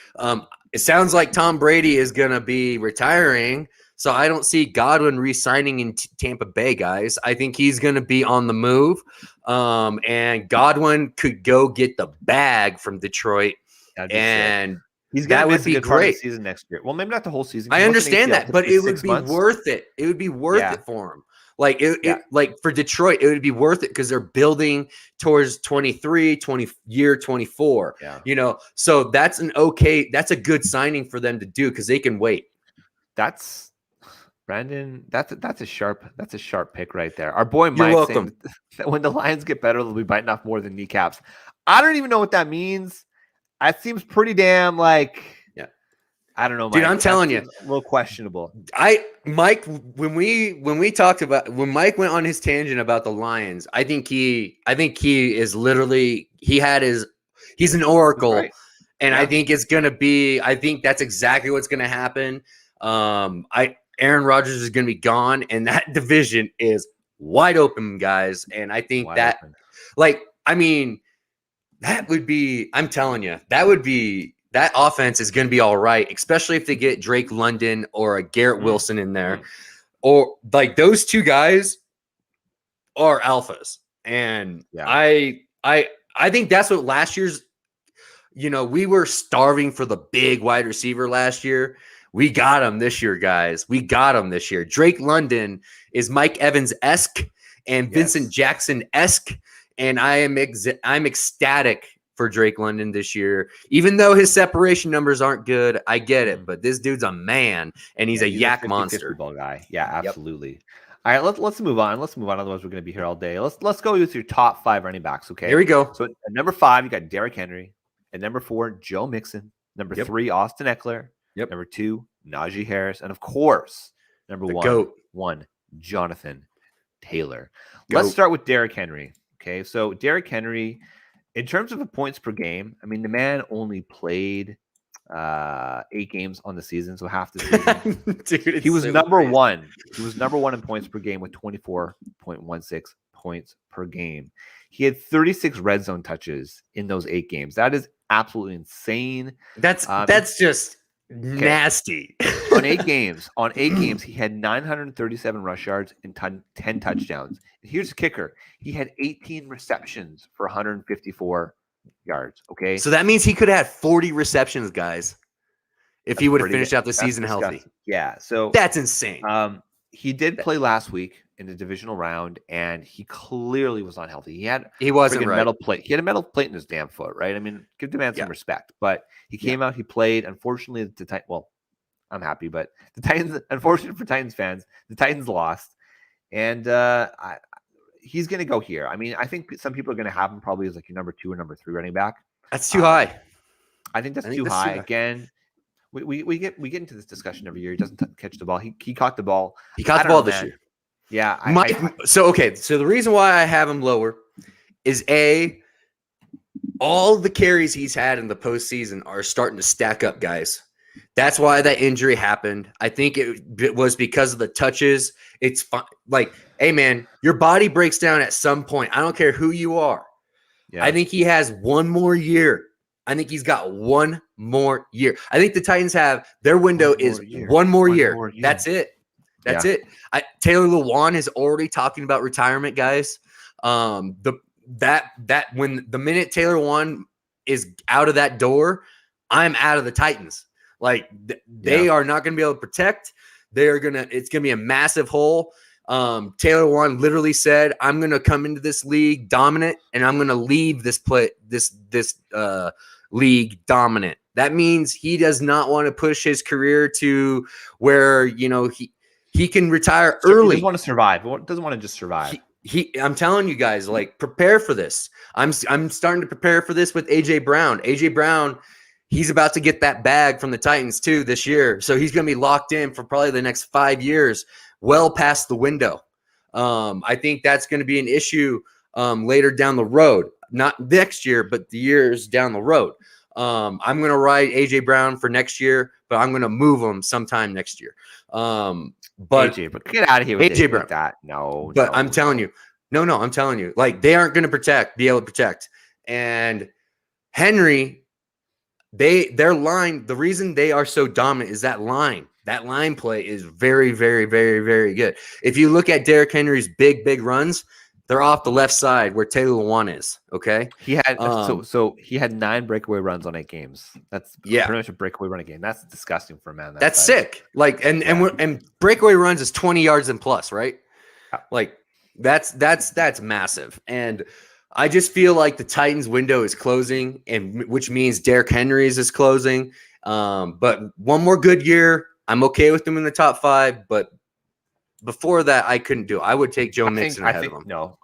It sounds like Tom Brady is going to be retiring. So I don't see Godwin re-signing in Tampa Bay, guys. I think he's going to be on the move. And Godwin could go get the bag from Detroit. And that would be great. Season next year. Well, maybe not the whole season. I understand that, but it would be worth it. It would be worth it for him. Like for Detroit, it would be worth it because they're building towards 24. Yeah. So that's a good signing for them to do because they can wait. That's Brandon. That's a sharp pick right there. Our boy Mike saying that when the Lions get better, they'll be biting off more than kneecaps. I don't even know what that means. That seems pretty damn like. I don't know, Mike. Dude. I'm telling you, a little questionable. Mike, when Mike went on his tangent about the Lions, I think he is literally he's an oracle, right. And I think it's gonna be. I think that's exactly what's gonna happen. Aaron Rodgers is gonna be gone, and that division is wide open, guys. And I think that would be. I'm telling you, that would be. That offense is going to be all right, especially if they get Drake London or a Garrett Wilson in there. Or like those 2 guys are alphas. And I think that's what last year's, we were starving for the big wide receiver last year. We got him this year, guys. We got him this year. Drake London is Mike Evans-esque and Vincent Jackson-esque. And I'm ecstatic for Drake London this year. Even though his separation numbers aren't good, I get it. But this dude's a man, and he's a yak monster. Ball guy. Yeah, absolutely. Yep. All right, let's move on. Otherwise, we're going to be here all day. Let's go with your top 5 running backs. Okay, here we go. So at number 5, you got Derrick Henry. At number 4, Joe Mixon. Number 3, Austin Eckler. Number 2, Najee Harris, and of course, number one, Jonathan Taylor. Let's start with Derrick Henry. Okay, so Derrick Henry, in terms of the points per game, I mean, the man only played 8 games on the season, so half the season. Dude, he was number one. He was number 1 in points per game with 24.16 points per game. He had 36 red zone touches in those 8 games. That is absolutely insane. That's just nasty. on 8 games, he had 937 rush yards and 10 touchdowns. And here's the kicker: he had 18 receptions for 154 yards. Okay, so that means he could have had 40 receptions, guys, if he would have finished out the season healthy. Yeah, so that's insane. He did play last week in the divisional round, and he clearly was unhealthy. He wasn't right. Metal plate. He had a metal plate in his damn foot, right? I mean, give the man some respect. But he came out, he played. Unfortunately, I'm happy, but the Titans. Unfortunately for Titans fans, the Titans lost, and he's going to go here. I mean, I think some people are going to have him probably as like your number 2 or number 3 running back. That's too high. I think that's too high. Again, we get into this discussion every year. He doesn't catch the ball. He caught the ball. He caught the ball this year. Yeah. So the reason why I have him lower is all the carries he's had in the postseason are starting to stack up, guys. That's why that injury happened. I think it was because of the touches. It's fine. Like, hey, man, your body breaks down at some point. I don't care who you are. Yeah. I think he has one more year. I think he's got one more year. I think the Titans have their window is one more year. That's it. That's it. Taylor Lewan is already talking about retirement, guys. When the minute Taylor Lewan is out of that door, I'm out of the Titans. Like they are not going to be able to protect. It's going to be a massive hole. Taylor Lewan literally said, "I'm going to come into this league dominant, and I'm going to leave this league dominant." That means he does not want to push his career to where he can retire early. He doesn't want to survive. He doesn't want to just survive. I'm telling you guys, like, prepare for this. I'm starting to prepare for this with AJ Brown. AJ Brown, he's about to get that bag from the Titans too this year, so he's going to be locked in for probably the next 5 years, well past the window. I think that's going to be an issue later down the road, not next year, but the years down the road. I'm going to ride AJ Brown for next year, but I'm going to move him sometime next year. But get out of here with AJ Brown. That. No. I'm telling you. No, I'm telling you. Like, they aren't going to be able to protect. And Henry, their line, the reason they are so dominant is that line. That line play is very, very, very, very good. If you look at Derrick Henry's big runs, they're off the left side where Taylor Lewan is. Okay, he had so he had 9 breakaway runs on 8 games. That's pretty much a breakaway run a game. That's disgusting for a man. That's sick. Like and breakaway runs is 20 yards and plus, right? Like that's massive. And I just feel like the Titans window is closing, and which means Derrick Henry's is closing. But one more good year, I'm okay with them in the top 5. But before that, I couldn't do it. I would take Joe Mixon ahead of him. No,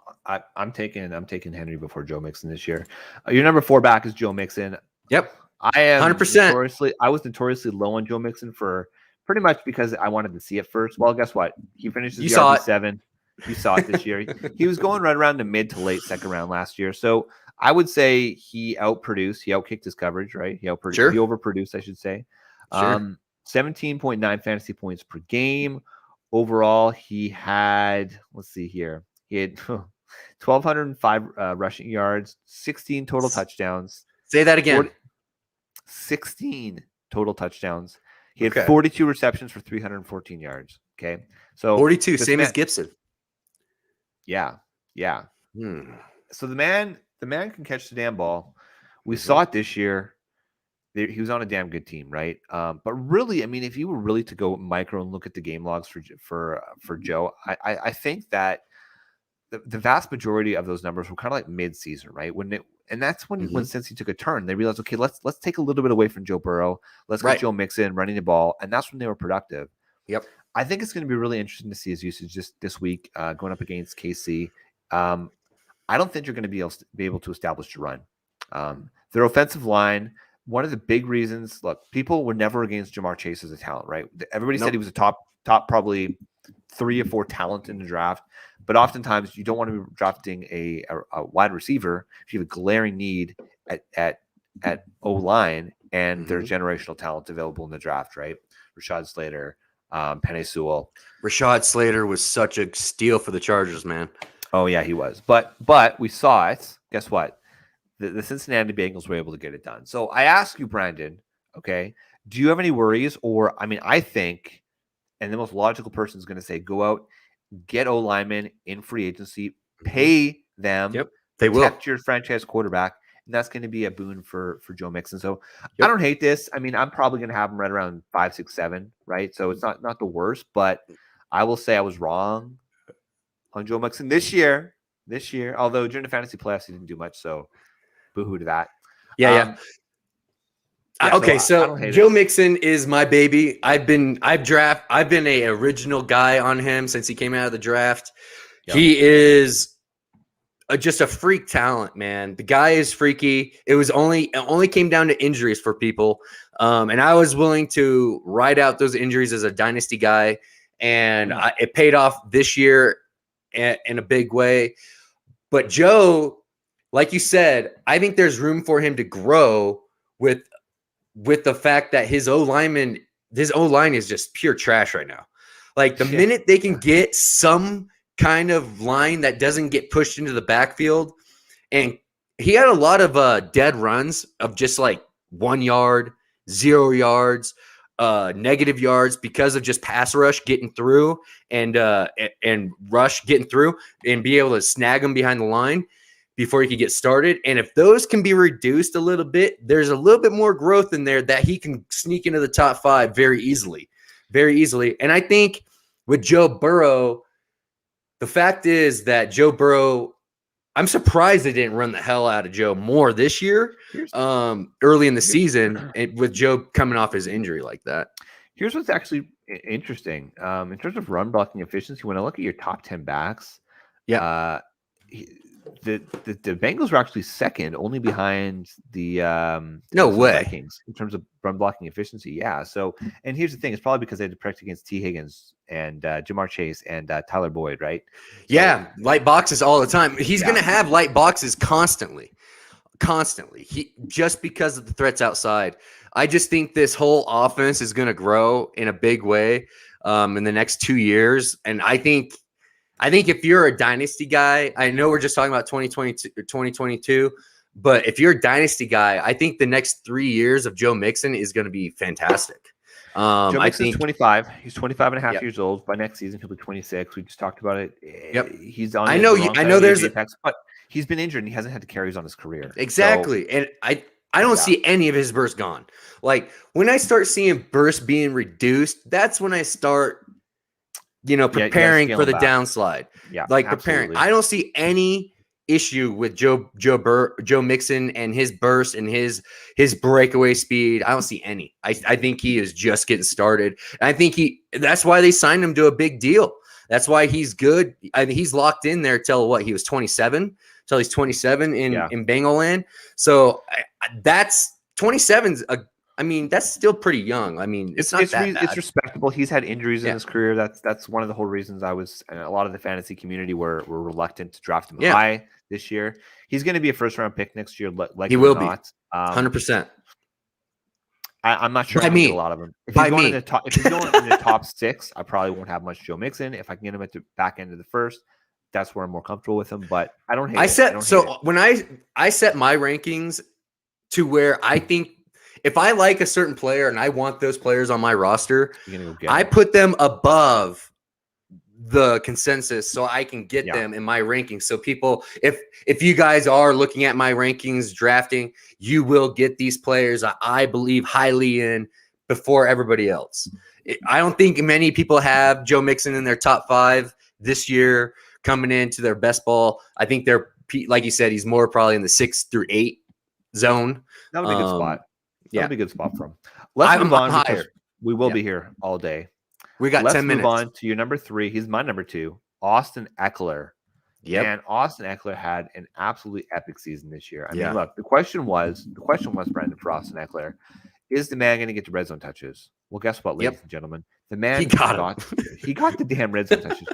I'm taking Henry before Joe Mixon this year. Your number 4 back is Joe Mixon. Yep, I am 100%. I was notoriously low on Joe Mixon for pretty much because I wanted to see it first. Well, guess what? He finished his RB7. You saw it this year. He was going right around the mid to late second round last year. So I would say he outproduced. He outkicked his coverage, right? He outproduced. Sure. He overproduced, I should say. Sure. 17.9 fantasy points per game. Overall, he had, let's see here, he had 1,205 rushing yards, 16 total touchdowns. Say that again. 16 total touchdowns. He had 42 receptions for 314 yards. Okay. So 42, same as Gibson. Yeah. So the man can catch the damn ball. We saw it this year. He was on a damn good team, right? But really, I mean, if you were really to go micro and look at the game logs for Joe, I think that the vast majority of those numbers were kind of like mid-season, right? And that's when Cincy took a turn. They realized, okay, let's take a little bit away from Joe Burrow. Let's get Joe Mixon running the ball, and that's when they were productive. Yep. I think it's going to be really interesting to see his usage just this week going up against KC. I don't think you're going to be able to establish the run. Their offensive line, one of the big reasons, look, people were never against Jamar Chase as a talent, right? Everybody said he was a top probably 3 or 4 talent in the draft, but oftentimes you don't want to be drafting a wide receiver if you have a glaring need at O-line and there's generational talent available in the draft, right? Rashad Slater, Penei Sewell. Rashad Slater was such a steal for the Chargers, man. Oh yeah, he was. But we saw it. Guess what? The Cincinnati Bengals were able to get it done. So I ask you, Brandon, okay, do you have any worries? Or, I mean, I think, and the most logical person is going to say, go out, get O-linemen in free agency, pay them, protect your franchise quarterback, and that's going to be a boon for Joe Mixon. So I don't hate this. I mean, I'm probably going to have him right around 5, 6, 7, right? So it's not the worst, but I will say I was wrong on Joe Mixon this year, although during the fantasy playoffs, he didn't do much, so boo-hoo to that. Okay, so Joe Mixon is my baby. I've been a original guy on him since he came out of the draft. Yep. He is just a freak talent, man. The guy is freaky. It only came down to injuries for people, and I was willing to ride out those injuries as a dynasty guy, and it paid off this year in a big way. But Joe, like you said, I think there's room for him to grow with the fact that his O-line is just pure trash right now. Like the minute they can get some kind of line that doesn't get pushed into the backfield, and he had a lot of dead runs of just like 1 yard, 0 yards, negative yards because of just pass rush getting through and rush getting through and be able to snag them behind the line before he could get started. And if those can be reduced a little bit, there's a little bit more growth in there that he can sneak into the top 5 very easily. And I think with Joe Burrow, the fact is that Joe Burrow, I'm surprised they didn't run the hell out of Joe more this year, early in the season, with Joe coming off his injury like that. Here's what's actually interesting. In terms of run blocking efficiency, when I look at your top 10 backs, the Bengals were actually second, only behind the Vikings in terms of run blocking efficiency. Yeah. So, and here's the thing: it's probably because they had to protect against T. Higgins and Jamar Chase and Tyler Boyd, right? So, light boxes all the time. He's going to have light boxes constantly. Just because of the threats outside. I just think this whole offense is going to grow in a big way in the next 2 years, and I think if you're a dynasty guy, I know we're just talking about 2022, but if you're a dynasty guy, I think the next 3 years of Joe Mixon is going to be fantastic. Joe Mixon's 25. He's 25 and a half years old. By next season, he'll be 26. We just talked about it. Yep. He's on. I know there's apex, but he's been injured and he hasn't had the carries on his career. Exactly. So, and I don't see any of his bursts gone. Like when I start seeing bursts being reduced, that's when I start preparing for the downslide. Yeah, preparing. I don't see any issue with Joe Mixon and his burst and his breakaway speed. I don't see any. I think he is just getting started. And I think that's why they signed him to a big deal. That's why he's good. I mean, he's locked in there till he was 27, till he's 27 in Bengal land. So that's 27's that's still pretty young. I mean, it's respectable. He's had injuries in his career. That's one of the whole reasons a lot of the fantasy community were reluctant to draft him high this year. He's going to be a first round pick next year. Like he will be 100%. I'm not sure I get a lot of them. If he's going in the top 6, I probably won't have much Joe Mixon. If I can get him at the back end of the first, that's where I'm more comfortable with him. But I don't hate it. When I set my rankings to where I think if I like a certain player and I want those players on my roster, I put them above the consensus so I can get them in my rankings. So people, if you guys are looking at my rankings drafting, you will get these players I believe highly in before everybody else. I don't think many people have Joe Mixon in their top 5 this year. coming into their best ball. I think they're, like you said, he's more probably in the 6 through 8 zone. That would be a good spot. Yeah, that would be a good spot for him. Let's move on because higher. We will be here all day. We got 10 minutes. Let's move on to your number 3. He's my number 2, Austin Eckler. Yep. And Austin Eckler had an absolutely epic season this year. I mean, look, the question was, Brandon, for Austin Eckler, is the man going to get the red zone touches? Well, guess what, ladies and gentlemen? The man he got the damn red zone touches.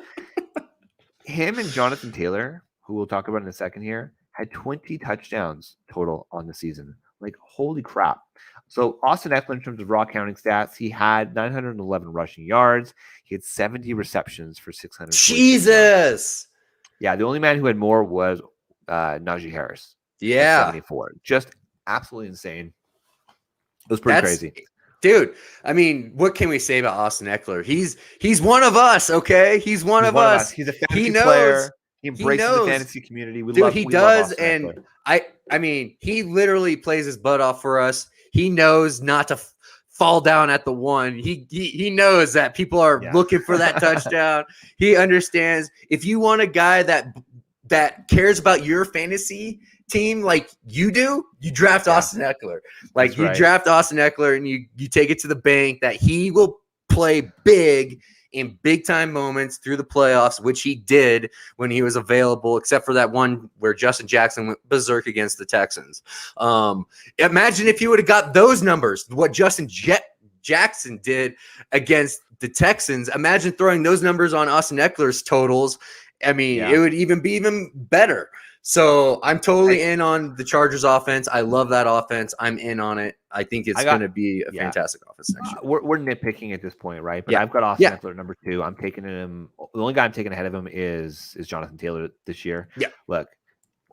Him and Jonathan Taylor, who we'll talk about in a second here, had 20 touchdowns total on the season. Like, holy crap. So Austin Eckler, in terms of raw counting stats, he had 911 rushing yards. He had 70 receptions for 600. Jesus. Yeah, the only man who had more was Najee Harris. Yeah. 74. Just absolutely insane. It was pretty crazy. Dude, I mean, what can we say about Austin Eckler? He's one of us, okay? He's one of us. He's a fantasy player. He embraces the fantasy community. We love Austin Eckler. I mean, he literally plays his butt off for us. He knows not to fall down at the one. He knows that people are looking for that touchdown. He understands. If you want a guy that cares about your fantasy team like you do, you draft Austin Eckler. Like draft Austin Eckler and you take it to the bank that he will play big in big time moments through the playoffs, which he did when he was available, except for that one where Justin Jackson went berserk against the Texans. Imagine if you would have got those numbers, what Justin Jackson did against the Texans. Imagine throwing those numbers on Austin Eckler's totals. I mean, it would be even better. So I'm totally in on the Chargers offense. I love that offense. I'm in on it. I think it's going to be a fantastic offense next year. We're nitpicking at this point, right? But I've got Austin Eckler at number 2. I'm taking him. The only guy I'm taking ahead of him is Jonathan Taylor this year. Yeah. Look,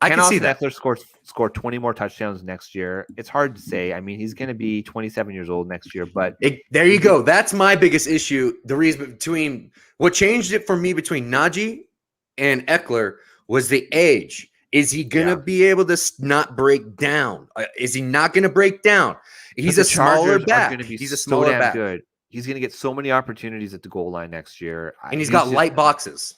I can see that. Eckler score 20 more touchdowns next year? It's hard to say. I mean, he's going to be 27 years old next year, but there you go. That's my biggest issue. The reason between what changed it for me between Najee and Eckler was the age. Is he going to be able to not break down? Is he not going to break down? He's a smaller back. He's a smaller back. Good. He's going to get so many opportunities at the goal line next year. And he's got light boxes.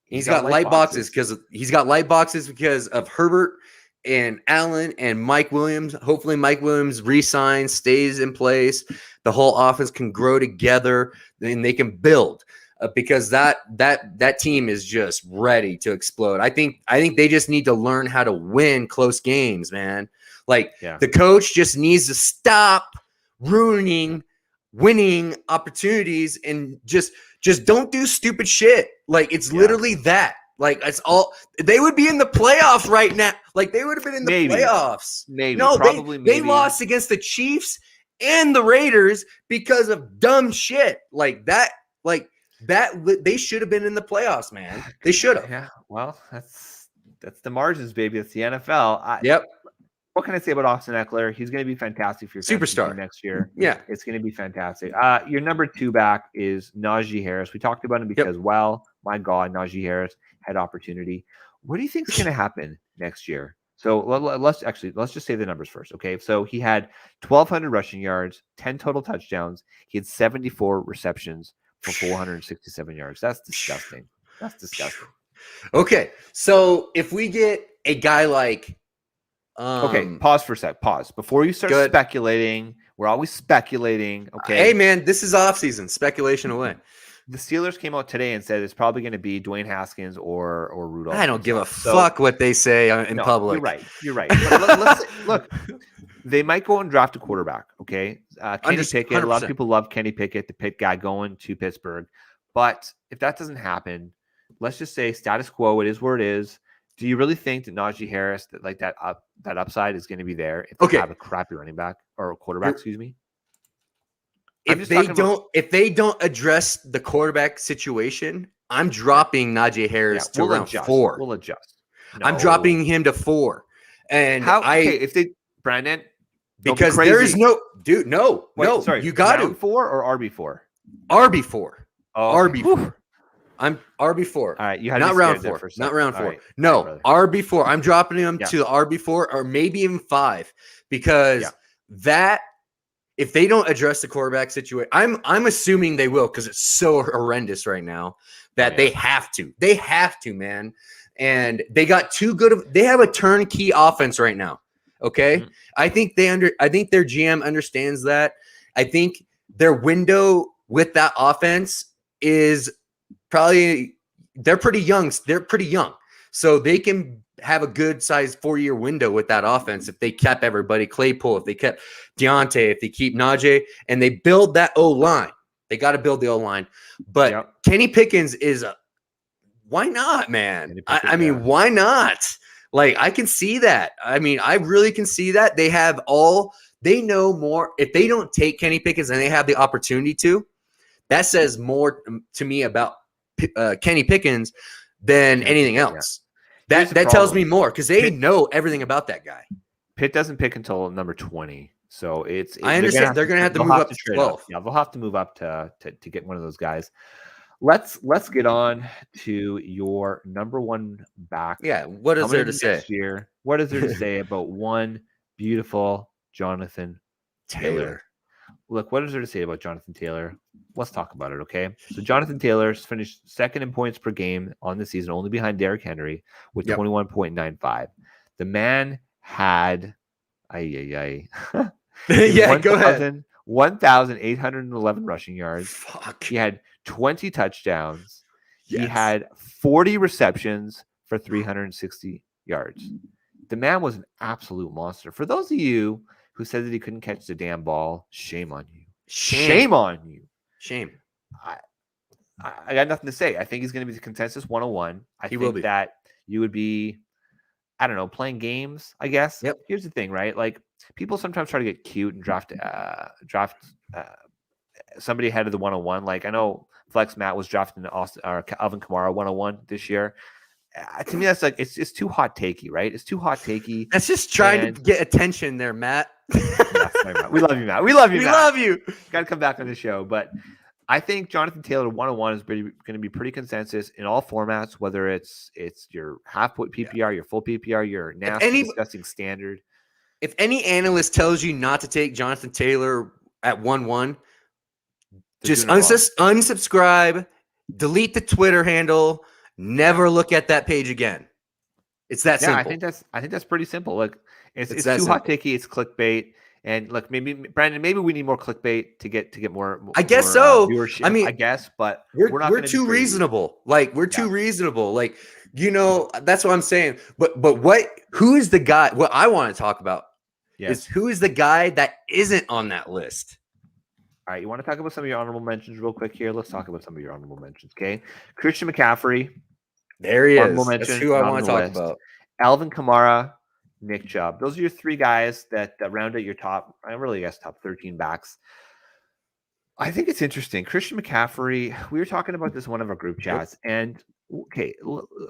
He's got light boxes because of Herbert and Allen and Mike Williams. Hopefully Mike Williams re-signs, stays in place. The whole offense can grow together and they can build. Because that team is just ready to explode. I think they just need to learn how to win close games, man. The coach just needs to stop ruining winning opportunities and just don't do stupid shit. Like it's literally that. Like it's all they would be in the playoffs right now. Like they would have been in the playoffs. They lost against the Chiefs and the Raiders because of dumb shit like that. That they should have been in the playoffs, man. They should have. Yeah. Well, that's the margins, baby. It's the NFL. Yep. What can I say about Austin Eckler? He's going to be fantastic for your superstar next year. Yeah, it's going to be fantastic. Your number 2 back is Najee Harris. We talked about him because, my God, Najee Harris had opportunity. What do you think is going to happen next year? So let's just say the numbers first, okay? So he had 1,200 rushing yards, 10 total touchdowns. He had 74 receptions for 467 yards. That's disgusting. Okay, so if we get a guy like okay, pause for a sec. Pause. Before you start speculating, we're always speculating. Okay. Hey man, this is off season. Speculation away. The Steelers came out today and said it's probably going to be Dwayne Haskins or Rudolph. I don't give a fuck what they say in public. You're right. Let's look, they might go and draft a quarterback. Okay. Kenny Pickett. 100%. A lot of people love Kenny Pickett, the Pitt guy going to Pittsburgh. But if that doesn't happen, let's just say status quo. It is where it is. Do you really think that Najee Harris, that upside is going to be there if they have a crappy running back or a quarterback? Excuse me. If they don't address the quarterback situation, I'm dropping Najee Harris to round 4. We'll adjust. No. I'm dropping him to 4. And if they Brandon, because there is no dude. No, sorry. You got round 4 or RB4? RB4. Oh, RB4. I'm RB4. All right, you had not round 4. Not round 4. Right. No, RB4. I'm dropping him to the RB4 or maybe even 5 because that if they don't address the quarterback situation, I'm assuming they will because it's so horrendous right now. that they have to, man. And they got too good of, they have a turnkey offense right now. Okay. Mm-hmm. I think their GM understands that. I think their window with that offense is probably, they're pretty young. So they can have a good sized 4-year window with that offense. If they kept everybody, Claypool, if they kept Deontay, if they keep Najee, and they build that O-line, they got to build the O-line. But Kenny Pickens is why not, man? I mean, why not? Like, I can see that. I mean, I really can see that. They know more. If they don't take Kenny Pickens and they have the opportunity to, that says more to me about Kenny Pickens than anything else. That tells me more because they know everything about that guy. Pitt doesn't pick until number 20. So I understand they're going to have to move up to 12. Yeah, they'll have to move up to get one of those guys. Let's get on to your number one back. Yeah, what is there to say? Year? What is there to say about one beautiful Jonathan Taylor? Look, what is there to say about Jonathan Taylor? Let's talk about it, okay? So Jonathan Taylor's finished second in points per game on the season, only behind Derrick Henry with 21.95. The man had yeah, go ahead. 1,811 rushing yards. Fuck. He had 20 touchdowns. Yes. He had 40 receptions for 360 yards. The man was an absolute monster. For those of you who said that he couldn't catch the damn ball, shame on you. Shame on you. Shame. I got nothing to say. I think he's going to be the consensus 101. I think that you would be, I don't know, playing games, I guess. Yep. Here's the thing, right? Like, people sometimes try to get cute and draft somebody ahead of the 101. Like, I know Flex Matt was drafting Alvin Kamara 101 this year. To me, that's like, it's too hot takey, right? It's too hot takey. That's just trying to get attention there, Matt. We love you, Matt. We love you. Got to come back on the show. But I think Jonathan Taylor 101 is going to be pretty consensus in all formats, whether it's your half-point PPR, your full PPR, your nasty, disgusting standard. If any analyst tells you not to take Jonathan Taylor at 1-1, just unsubscribe, delete the Twitter handle, never look at that page again. It's that simple. I think that's pretty simple. Look, it's too hot takey. It's clickbait. And look, maybe Brandon, maybe we need more clickbait to get more. I guess so. Viewership, I mean, I guess, but we're too reasonable. Like, we're too reasonable. Like, that's what I'm saying. But who is the guy? What I want to talk about is who is the guy that isn't on that list. All right, you want to talk about some of your honorable mentions real quick here? Let's talk about some of your honorable mentions, okay? Christian McCaffrey. There he is. That's who I want to talk about. Alvin Kamara, Nick Chubb. Those are your three guys that round out your top 13 backs. I think it's interesting. Christian McCaffrey, we were talking about this in one of our group chats. And, okay,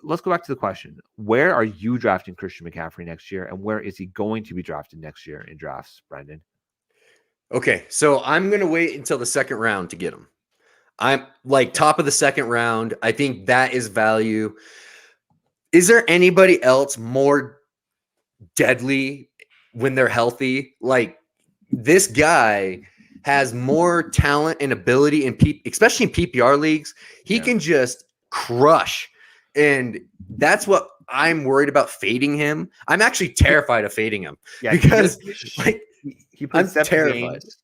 let's go back to the question. Where are you drafting Christian McCaffrey next year? And where is he going to be drafted next year in drafts, Brendan? Okay, so I'm going to wait until the second round to get him. I'm like top of the second round. I think that is value. Is there anybody else more deadly when they're healthy? Like, this guy has more talent and ability especially in PPR leagues. He can just crush. And that's what I'm worried about fading him. I'm actually terrified of fading him because he played 7 terrified. Games.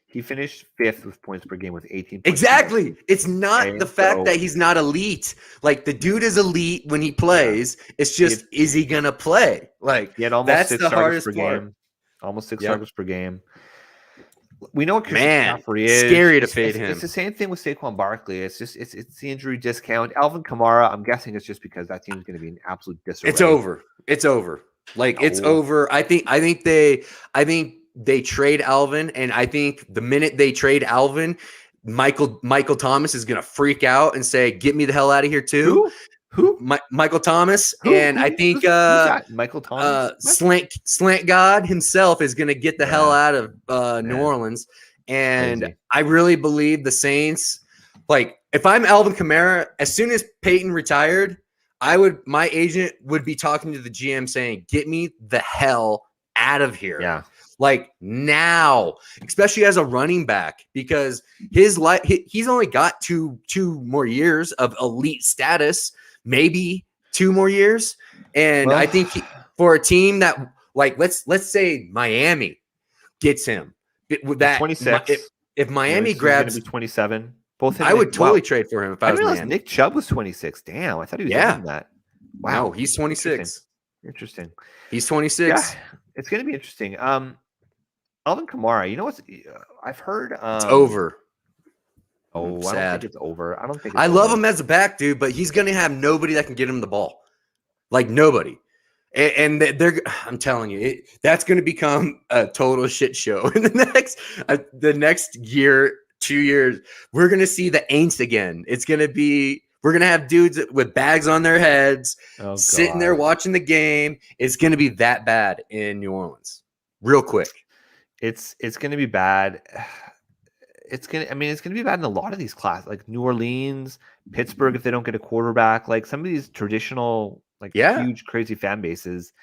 He finished 5th with points per game with 18. Exactly. It's not the fact that he's not elite. Like, the dude is elite when he plays. It's just, is he going to play? Like, he had almost 6 targets per game. Almost 6 targets per game. We know what Christian McCaffrey is. Scary to fade him. It's the same thing with Saquon Barkley. It's just it's the injury discount. Alvin Kamara, I'm guessing it's just because that team is going to be an absolute disarray. It's over. Like, it's over. I think they trade Alvin, and I think the minute they trade Alvin, Michael Thomas is going to freak out and say, "Get me the hell out of here too." Who? Michael Thomas. I think Michael Thomas, Slant God himself is going to get the hell out of New Orleans. And crazy. I really believe the Saints, like, if I'm Alvin Kamara, as soon as Peyton retired, my agent would be talking to the GM saying, "Get me the hell out of here." Yeah. like now, especially as a running back, because he's only got two more years of elite status, maybe 2 more years. And I think for a team that like, let's say Miami gets him with that 26. If Miami grabs 27, both I would totally trade for him if I was realized Miami. Nick Chubb was 26. Damn, I thought he was younger than that. Wow, no, he's 26. Interesting. He's 26. Yeah, it's going to be interesting. Alvin Kamara, you know what? I've heard it's over. Oh, I don't think it's over. I don't think I love him as a back, dude, but he's going to have nobody that can get him the ball. Like nobody. And I'm telling you, that's going to become a total shit show in the next year, 2 years. We're going to see the Aints again. We're going to have dudes with bags on their heads, sitting there watching the game. It's going to be that bad in New Orleans real quick. It's going to be bad. It's going to be bad in a lot of these classes, like New Orleans, Pittsburgh, if they don't get a quarterback, like some of these traditional, huge, crazy fan bases,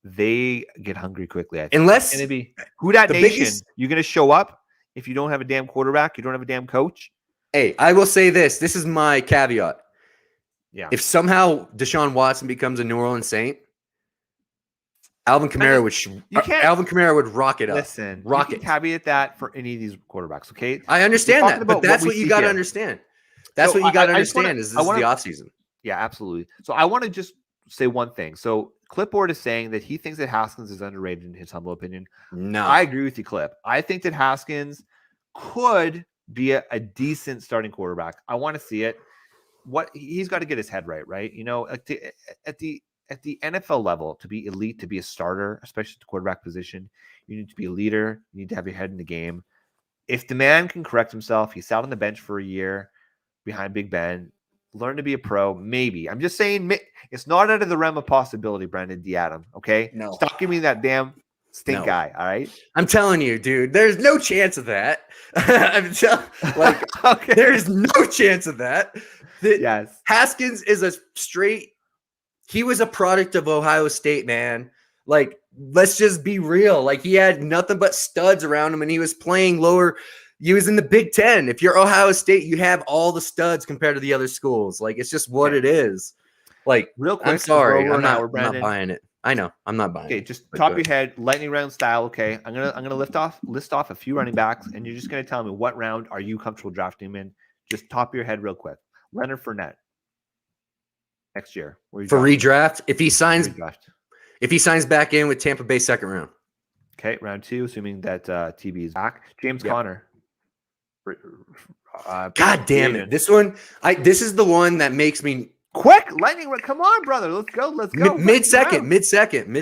they get hungry quickly. I think. Unless it's going to be who that nation, you're going to show up if you don't have a damn quarterback, you don't have a damn coach. Hey, I will say this. This is my caveat. Yeah. If somehow Deshaun Watson becomes a New Orleans Saint, Alvin Kamara would rock it up. Listen, rock you can caveat that for any of these quarterbacks, okay? I understand that, but that's what you got to understand. That's what you got to understand is the offseason. Yeah, absolutely. So I want to just say one thing. So Clipboard is saying that he thinks that Haskins is underrated in his humble opinion. No. I agree with you, Clip. I think that Haskins could be a decent starting quarterback. I want to see it. What he's got to get his head right? You know, at the NFL level, to be elite, to be a starter, especially at the quarterback position, you need to be a leader. You need to have your head in the game. If the man can correct himself, he sat on the bench for a year behind Big Ben, learn to be a pro, maybe. I'm just saying it's not out of the realm of possibility, Brandon D. Okay? No. Stop giving me that damn stink guy, all right? I'm telling you, dude, there's no chance of that. Okay. There's no chance of that. Yes. Haskins is he was a product of Ohio State, man. Like, let's just be real. Like, he had nothing but studs around him, and he was playing lower. He was in the Big Ten. If you're Ohio State, you have all the studs compared to the other schools. Like, it's just what it is. Like, real quick, I'm sorry. I'm not buying it. I know. I'm not buying it. Okay, just top your head, lightning round style. Okay, I'm gonna list off a few running backs, and you're just gonna tell me what round are you comfortable drafting him in. Just top your head real quick. Leonard Fournette next year for redraft. If he signs back in with Tampa Bay second round. Okay, round 2, assuming that TB is back. James Conner. God damn it! This is the one that makes me quick lightning. Come on, brother. Let's go. Mid second again.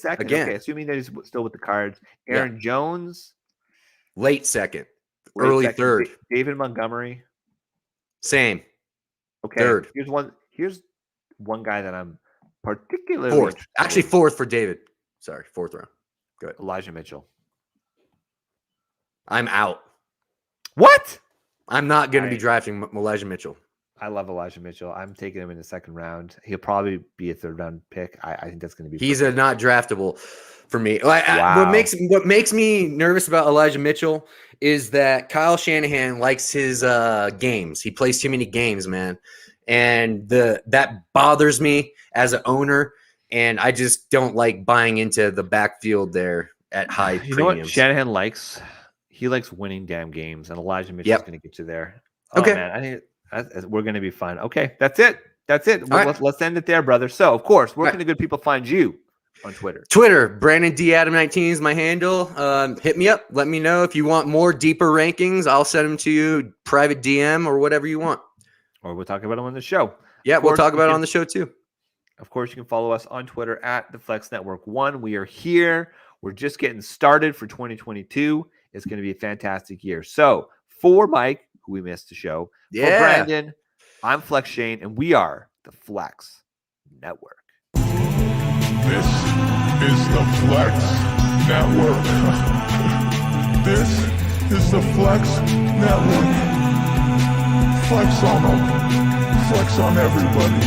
Okay, assuming that he's still with the Cards. Aaron Jones, late second, early third. David Montgomery, same. Okay, third. Here's one guy that I'm particularly fourth. Actually, fourth for David. Sorry, fourth round. Good. Elijah Mitchell. I'm out. What? I'm not going to be drafting Elijah Mitchell. I love Elijah Mitchell. I'm taking him in the second round. He'll probably be a third round pick. I think that's going to be. He's not draftable for me. What makes me nervous about Elijah Mitchell is that Kyle Shanahan likes his games. He plays too many games, man, and that bothers me as an owner. And I just don't like buying into the backfield there at high premiums. You know what Shanahan likes? He likes winning damn games, and Elijah Mitchell's going to get you there. Oh, okay, man, I think we're going to be fine. Okay, that's it. Let's end it there, brother. So, of course, where can the good people find you on Twitter? Brandon D. Adam 19 is my handle. Hit me up. Let me know if you want more deeper rankings. I'll send them to you, private DM or whatever you want. Or we'll talk about them on the show. Yeah, we'll talk about it on the show too. Of course, you can follow us on Twitter at the Flex Network 1. We are here. We're just getting started for 2022. It's going to be a fantastic year. So for Mike, who we missed the show, for Brandon, I'm Flex Shane, and we are the Flex Network. This is the Flex Network. This is the Flex Network. Flex on them. Flex on everybody.